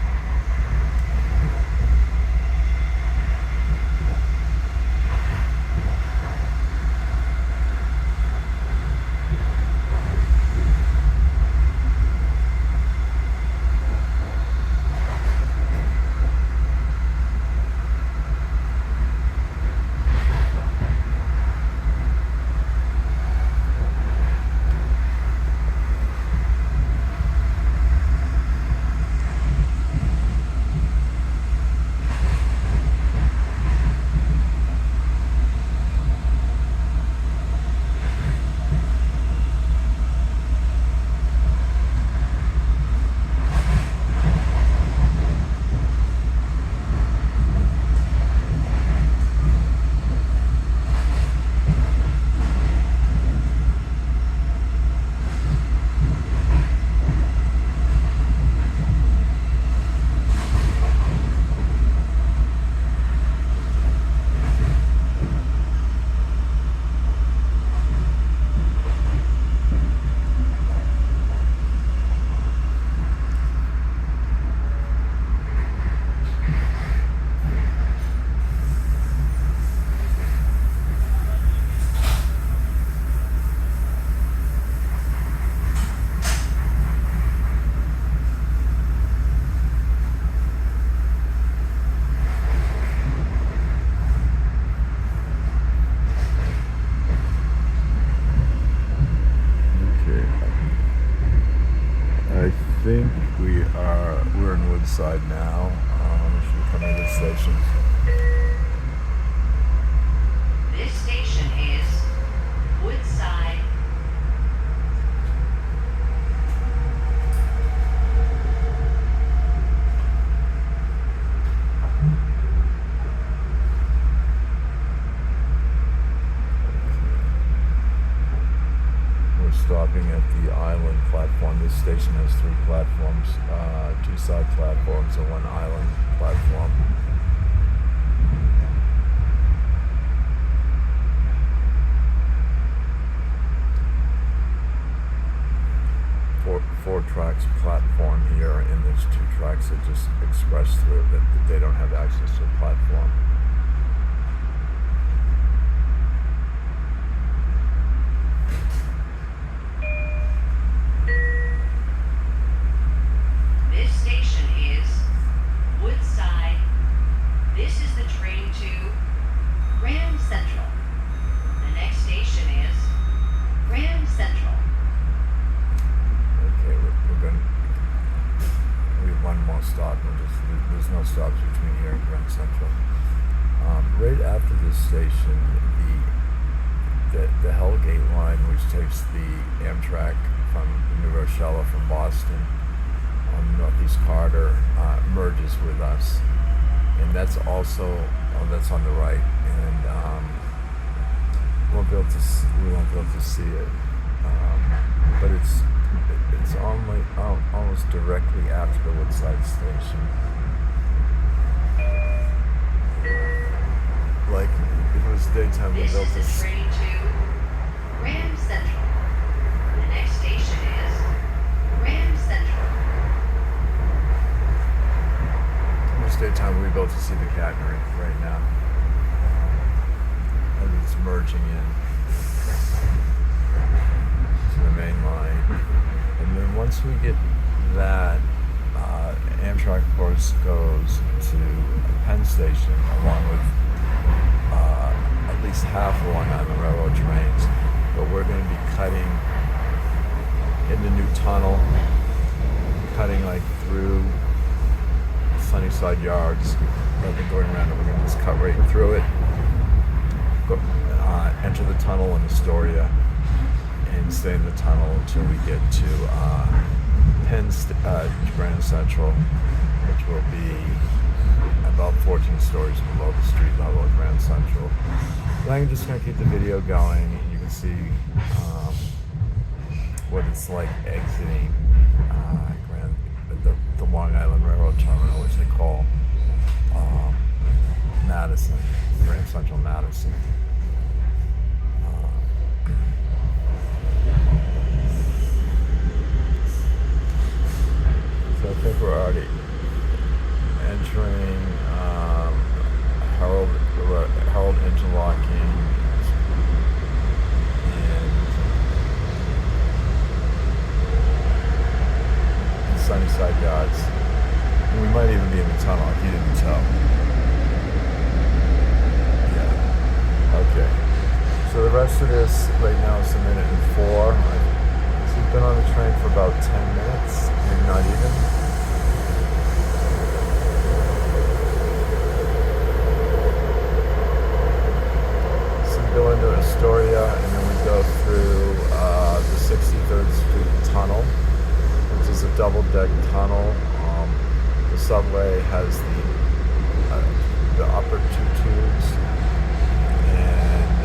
I think we're in Woodside now. We should be coming to the station.
This station is Woodside.
We're stopping at the island platform. This station has 3 platforms, 2 side platforms and 1 island platform. Four tracks platform here, and there's 2 tracks that just express through that they don't have access to a platform.
This station is Woodside. This is the train to Grand Central. The next station is Grand Central.
Okay, we're going. between here and Grand Central. Right after this station, the Hellgate line, which takes the AMTRAK from New Rochelle from Boston on the Northeast Corridor, merges with us, and that's also that's on the right, and we won't be able to see it, but it's only almost directly after the Woodside Station. Like, if it was daytime, we
This
built
is
this.
the train to Grand Central. The next station is Grand Central.
If it was daytime, we'd be able to see the catenary right now. As it's merging in to the main line. And then once we get that, Amtrak, of course, goes to Penn Station along with at least half one on the railroad trains. But we're going to be cutting in the new tunnel, cutting like through Sunnyside Yards, rather than going around it. We're going to just cut right through it, go, enter the tunnel in Astoria, and stay in the tunnel until we get to Grand Central, which will be about 14 stories below the street level at Grand Central. And I'm just going to keep the video going, and you can see what it's like exiting the Long Island Railroad Terminal, which they call Madison, Grand Central Madison. So I think we're already entering Harold interlocking and Sunnyside Yards. And we might even be in the tunnel if you didn't tell. Yeah. Okay. So the rest of this right now is 1:04. So we've been on the train for about 10 minutes, maybe not even. Go into Astoria, and then we go through the 63rd Street Tunnel, which is a double-deck tunnel. The subway has the upper two tubes, and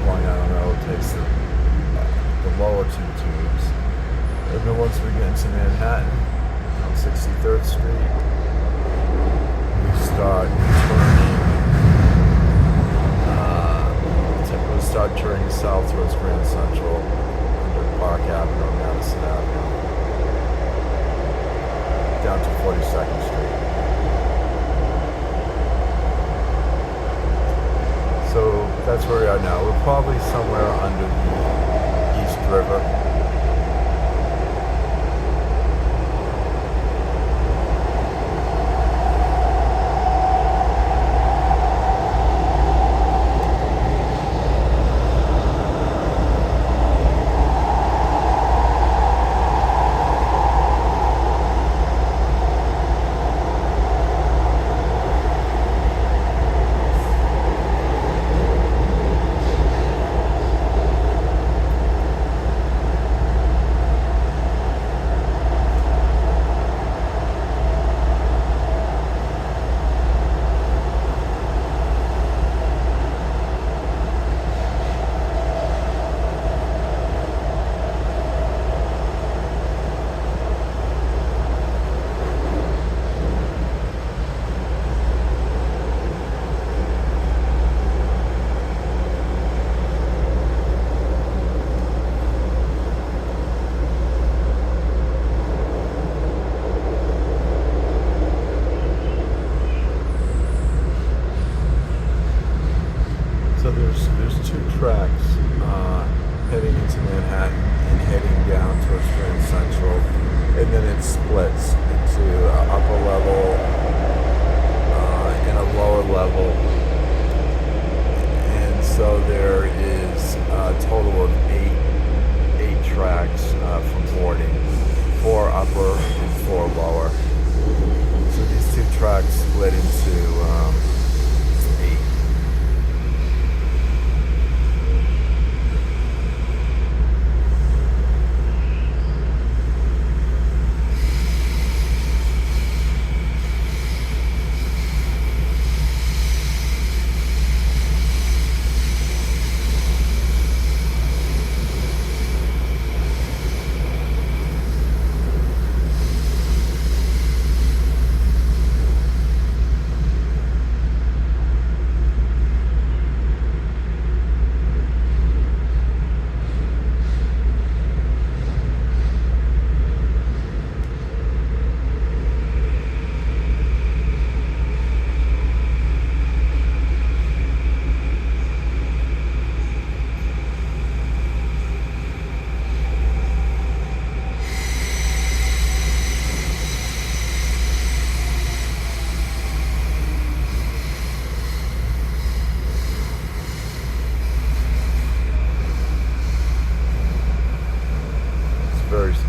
Long Island Railroad takes the lower two tubes. And then once we get into Manhattan on 63rd Street, we start turning south towards Grand Central, under Park Avenue, Madison Avenue, down to 42nd Street. So that's where we are now. We're probably somewhere under the East River. So there's two tracks heading into Manhattan and heading down towards Grand Central, and then it splits into an upper level and a lower level, and so there is a total of eight tracks for boarding, 4 upper and 4 lower. So these two tracks split into 8.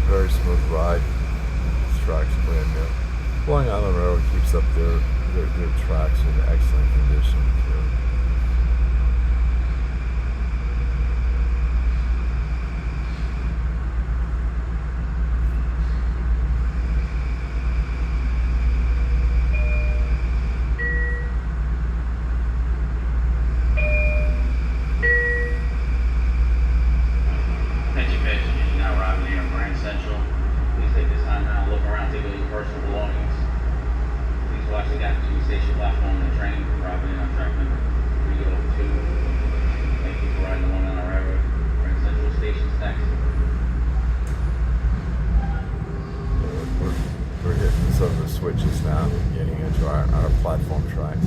Very smooth ride. This track's brand new. Long Island Railroad keeps up their tracks in excellent condition too.
Attention passengers, now arriving here in Grand Central. Please take this time now, look around, take a look at your personal belongings. Please watch the gap between the station platform and the train. Arriving on track number 302. Thank you for riding the MNRR. Grand Central Station's next.
We're hitting some of the switches now, getting into our platform tracks.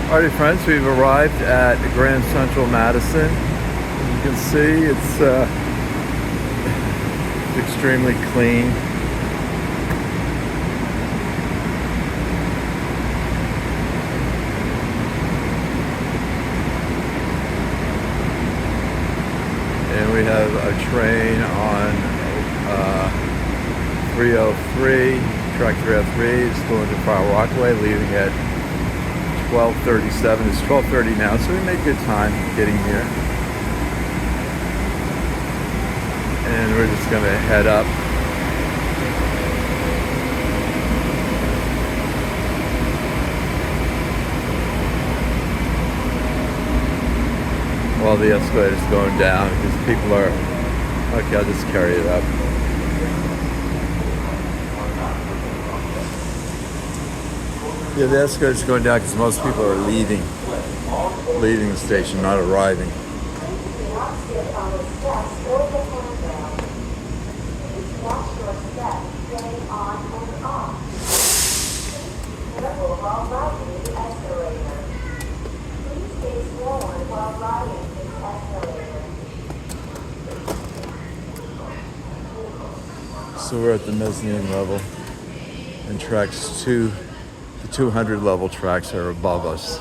Alrighty friends, we've arrived at Grand Central Madison. As you can see, it's extremely clean. And we have a train on 303, track 303. It's going to Far Rockaway, leaving at 12:37. It's 12:30 now, so we made good time getting here. And we're just going to head up. While the escalator's going down, because people are... Okay, I'll just carry it up. Yeah, the escalator's going down because most people are leaving the station, not arriving.
while riding the escalator. Please face forward while riding this escalator.
So we're at the mezzanine level, and tracks 2, the 200 level tracks are above us.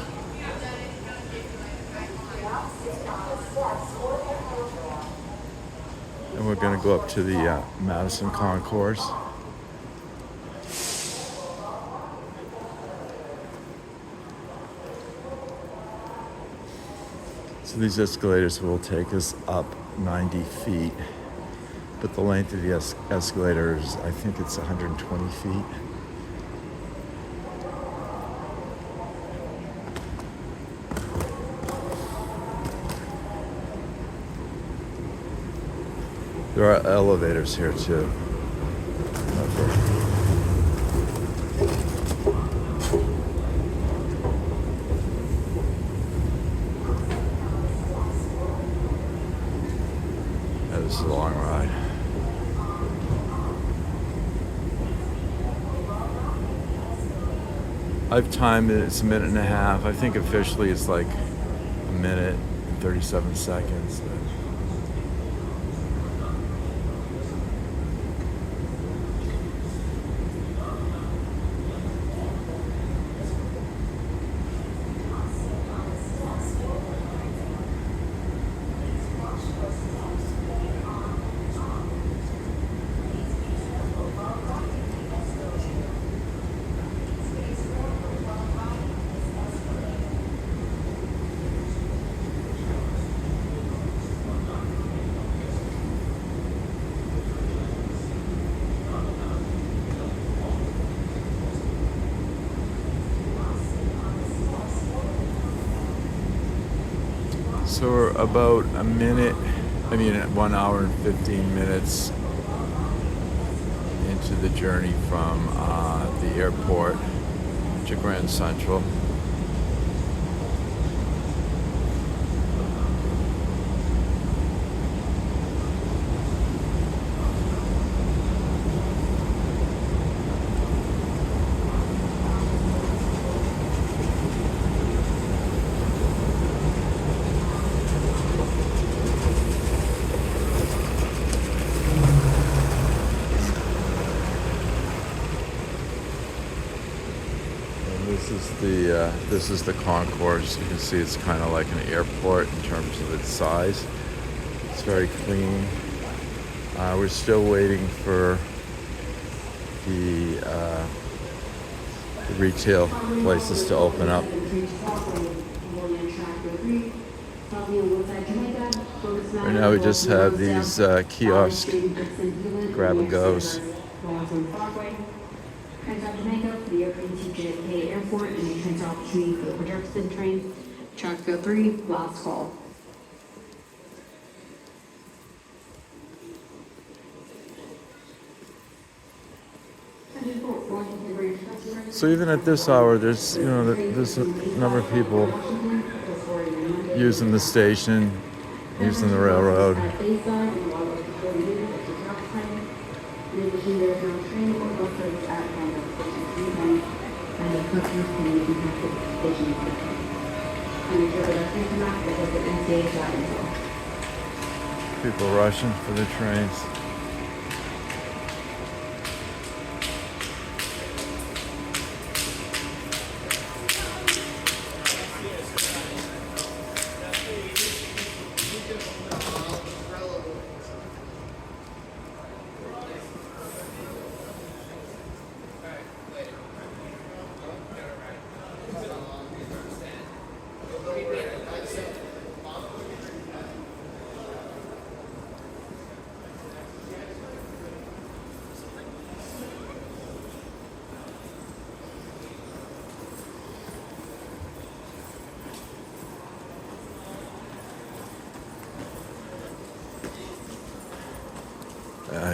And we're going to go up to the Madison concourse. So these escalators will take us up 90 feet, but the length of the escalator is, I think it's 120 feet. There are elevators here too. Yeah, this is a long ride. I've timed it, it's a minute and a half. I think officially it's like a minute and 37 seconds. So we're about 1 hour and 15 minutes into the journey from the airport to Grand Central. This is the concourse. You can see it's kind of like an airport in terms of its size. It's very clean. We're still waiting for the retail places to open up. Right now we just have these kiosk grab and goes.
Transit Jamaica for the airplane to JFK Airport and a transit opportunity for the Madison train. Track 3, last call.
So even at this hour, there's there's a number of people using the station, using the railroad. People rushing for the trains.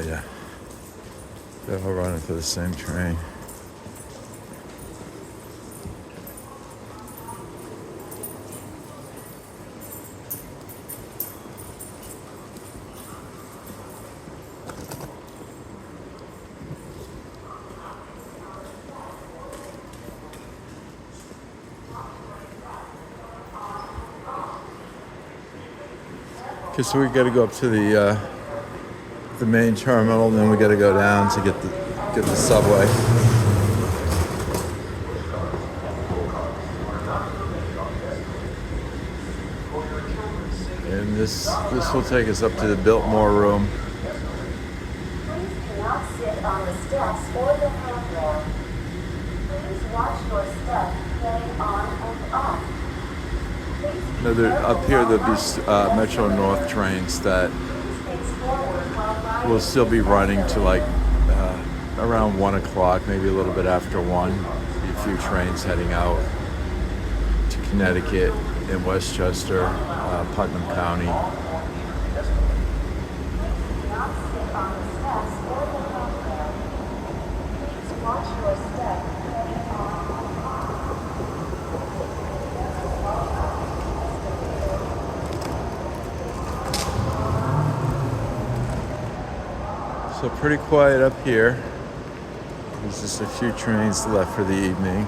Yeah. They're all running for the same train. Okay, so we got to go up to the main terminal, and then we got to go down to get the subway. And this will take us up to the Biltmore room.
Please do not sit on the steps or the handrail. Please watch your step getting on and off.
Now up here there'll be Metro North trains that will still be running to like around 1 o'clock, maybe a little bit after 1. Be a few trains heading out to Connecticut and Westchester, Putnam County. So pretty quiet up here. There's just a few trains left for the evening.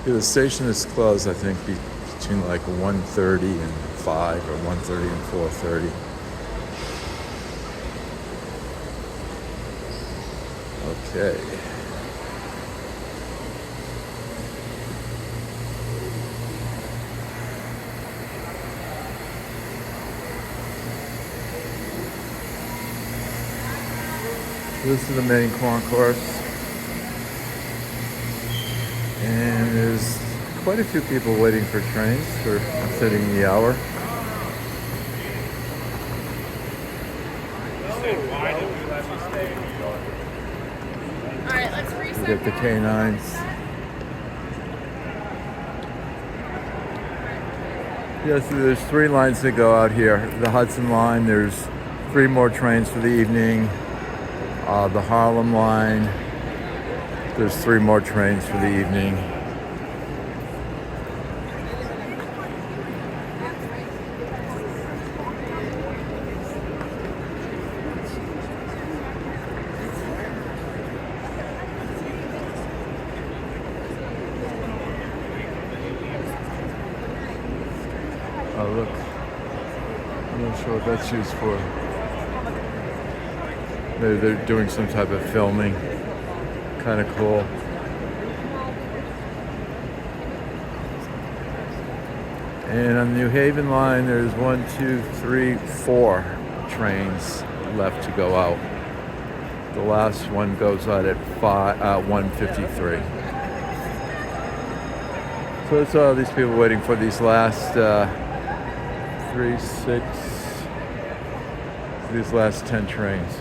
Yeah, the station is closed, I think, between like 1:30 and 5 or 1:30 and 4:30. Okay. This is the main concourse. And there's quite a few people waiting for trains for considering the hour.
Alright, let's
We
reset.
get the K9s. Yes, there's 3 lines that go out here. The Hudson line, there's 3 more trains for the evening. The Harlem line, there's 3 more trains for the evening. Oh, look. I'm not sure what that's used for. Maybe they're doing some type of filming. Kind of cool. And on the New Haven line, there's 1, 2, 3, 4 trains left to go out. The last one goes out at 1:53. So that's all these people waiting for these last 3, 6, these last 10 trains.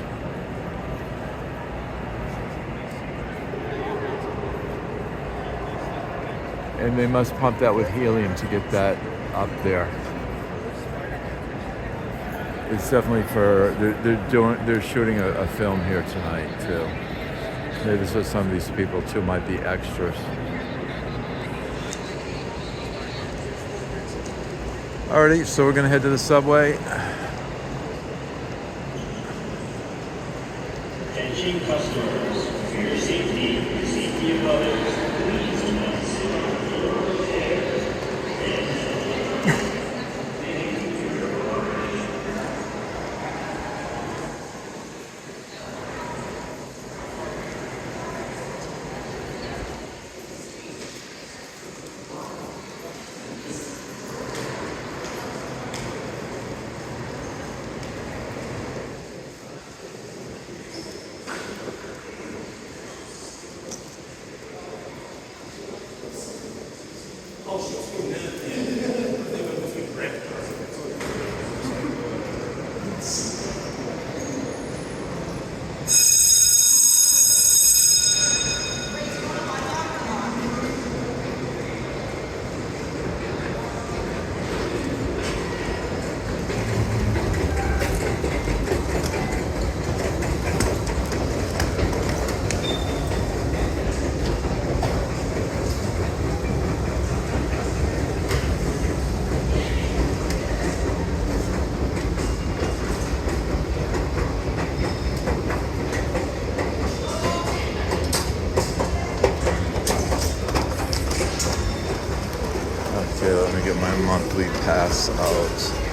And they must pump that with helium to get that up there. It's definitely for they're shooting a film here tonight too. Maybe so some of these people too might be extras. Alrighty, so we're gonna head to the subway.
Attention customers, for your safety and safety of others, please do not sit on the floor.
monthly pass out.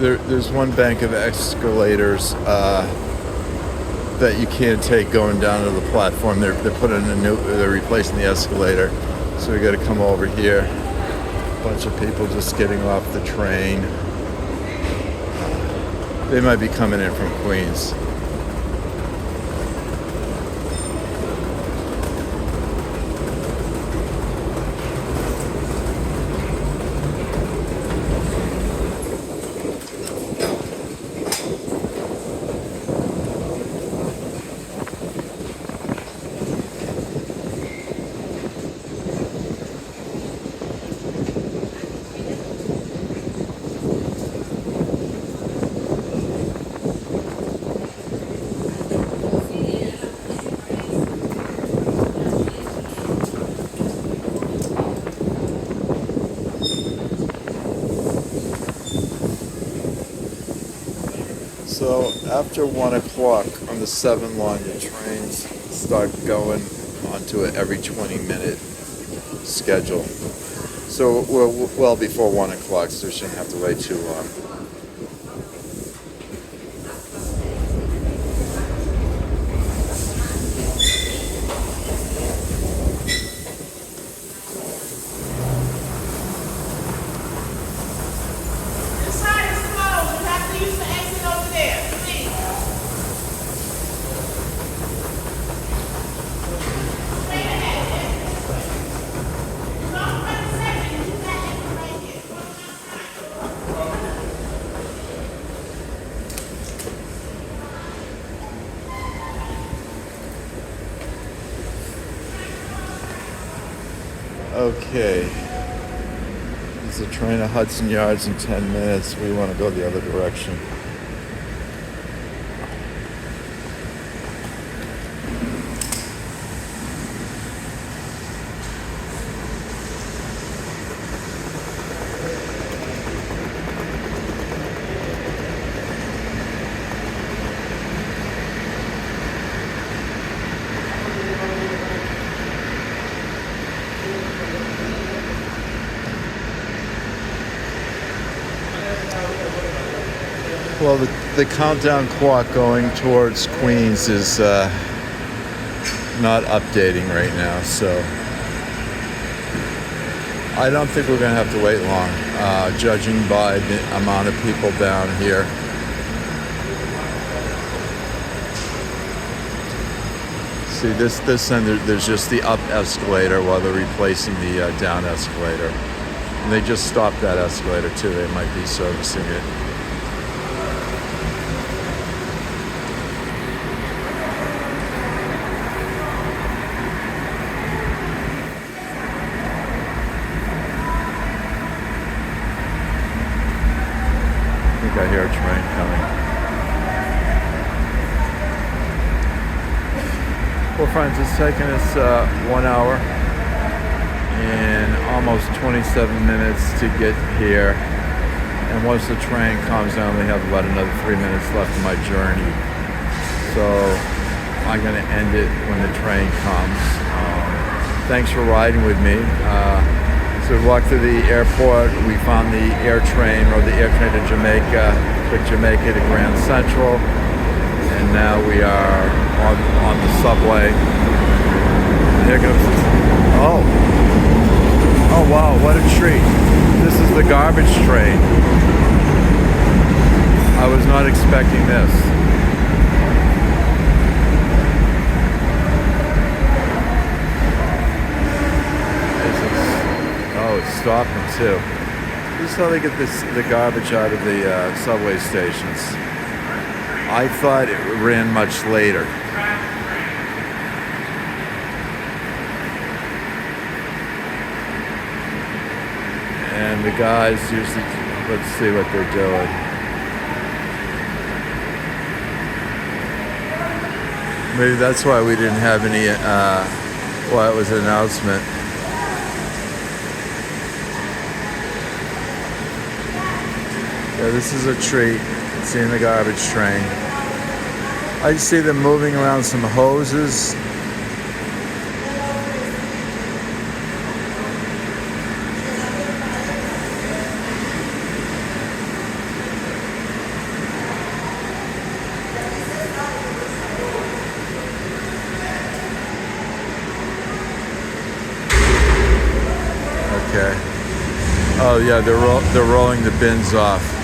There's one bank of escalators that you can't take going down to the platform. They're putting they're replacing the escalator, so we got to come over here. A bunch of people just getting off the train. They might be coming in from Queens. So after 1 o'clock on the 7 line, the trains start going onto an every 20-minute schedule. So we're well before 1 o'clock, so we shouldn't have to wait too long. Okay, there's a train at Hudson Yards in 10 minutes. We want to go the other direction. Well, the countdown clock going towards Queens is not updating right now, so I don't think we're going to have to wait long, judging by the amount of people down here. See, this end, there's just the up escalator while they're replacing the down escalator. And they just stopped that escalator too. They might be servicing it. I think I hear a train coming. Well, friends, it's taken us 1 hour and almost 27 minutes to get here. And once the train comes, I only have about another 3 minutes left of my journey. So I'm going to end it when the train comes. Thanks for riding with me. So we walked through the airport. We found the AirTrain, rode the AirTrain to Jamaica, took Jamaica to Grand Central, and now we are on the subway. Here goes. Oh wow, what a treat. This is the garbage train. I was not expecting this. Oh it's stopping too. This is how they get the garbage out of the subway stations. I thought it ran much later. And the guys usually, let's see what they're doing. Maybe that's why we didn't have any, why it was an announcement. Yeah, this is a treat, seeing the garbage train. I see them moving around some hoses. Okay. Oh yeah, they're rolling the bins off.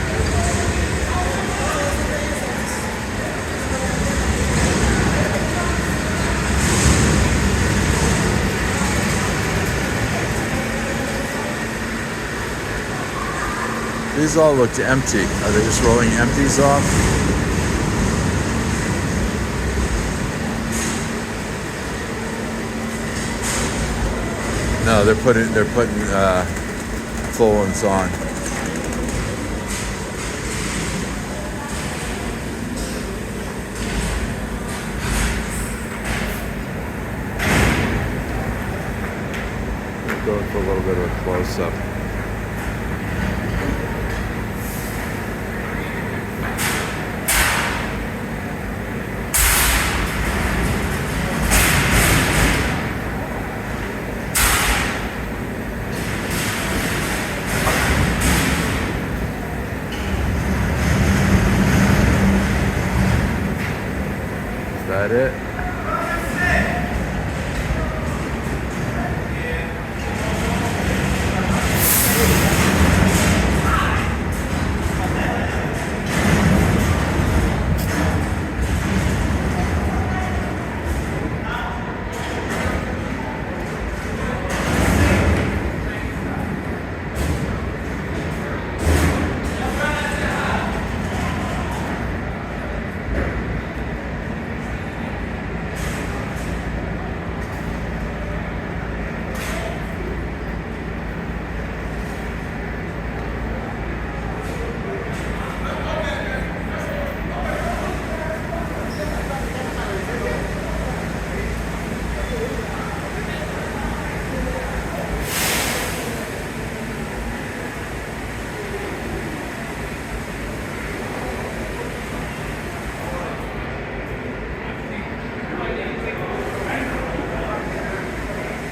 These all looked empty. Are they just rolling empties off? No, they're putting full ones on. Going for a little bit of a close-up. Is that it?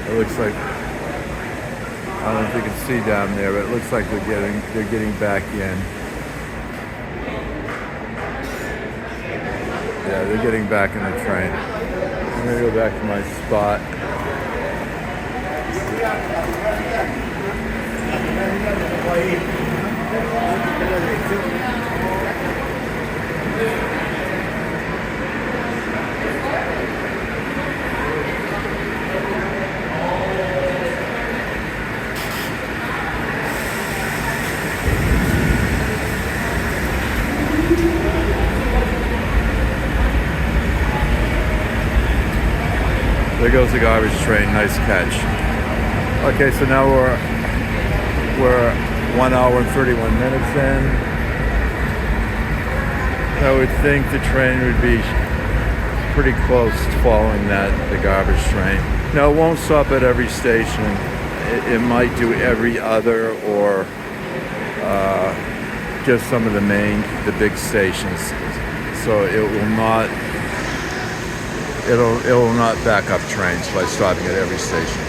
It looks like, I don't know if you can see down there, but it looks like they're getting back in. Yeah, they're getting back in the train. I'm gonna go back to my spot. There goes the garbage train. Nice catch. Okay, so now we're 1 hour and 31 minutes in. I would think the train would be pretty close to following the garbage train. Now it won't stop at every station. It might do every other or just some of the big stations. So it will not back up trains by stopping at every station.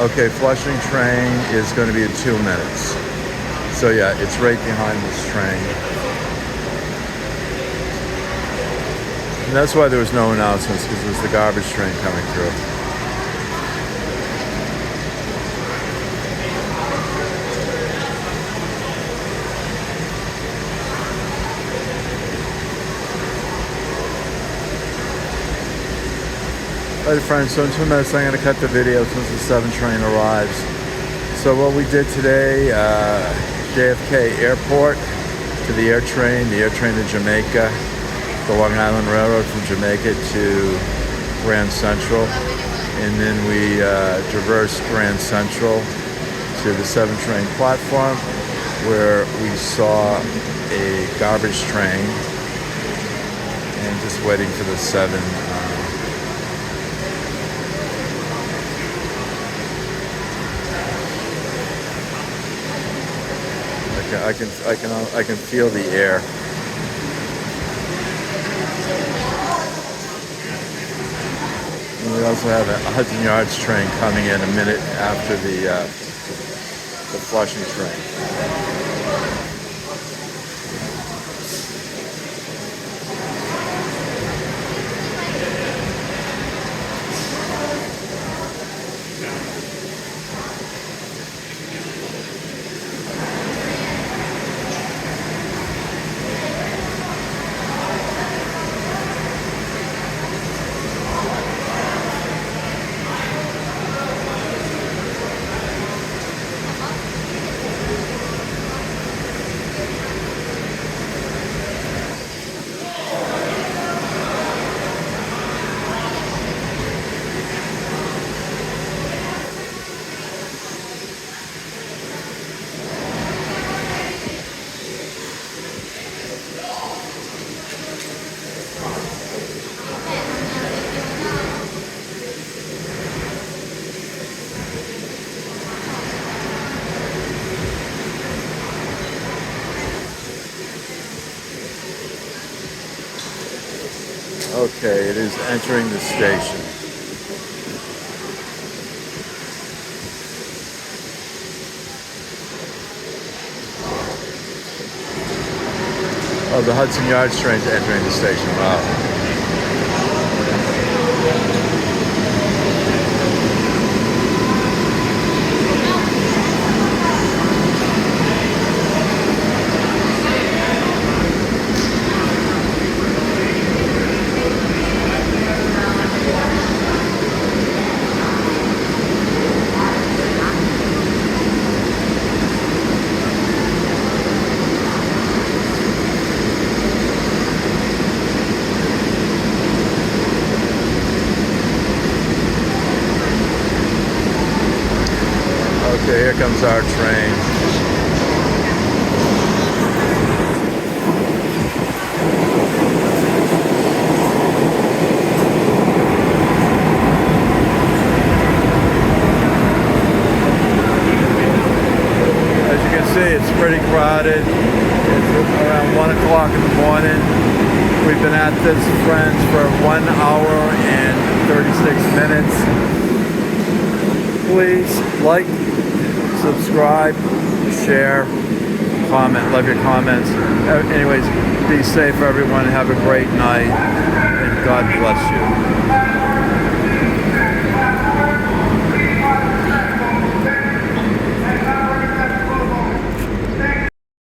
Okay, Flushing train is going to be in 2 minutes. So yeah, it's right behind this train. And that's why there was no announcements, because it was the garbage train coming through. Alright friends, so in 2 minutes I'm going to cut the video since the 7 train arrives. So what we did today, JFK Airport to the AirTrain to Jamaica, the Long Island Railroad from Jamaica to Grand Central, and then we traversed Grand Central to the 7 train platform where we saw a garbage train and just waiting for the 7 I can feel the air. And we also have a Hudson Yards train coming in a minute after the Flushing train. Okay, it is entering the station. Oh, the Hudson Yards train's entering the station. Wow. Okay, here comes our train. As you can see, it's pretty crowded. It's around 1 o'clock in the morning. We've been at this, friends, for 1 hour and 36 minutes. Please like, subscribe, share, comment, love your comments. Anyways, be safe everyone, have a great night, and God bless you.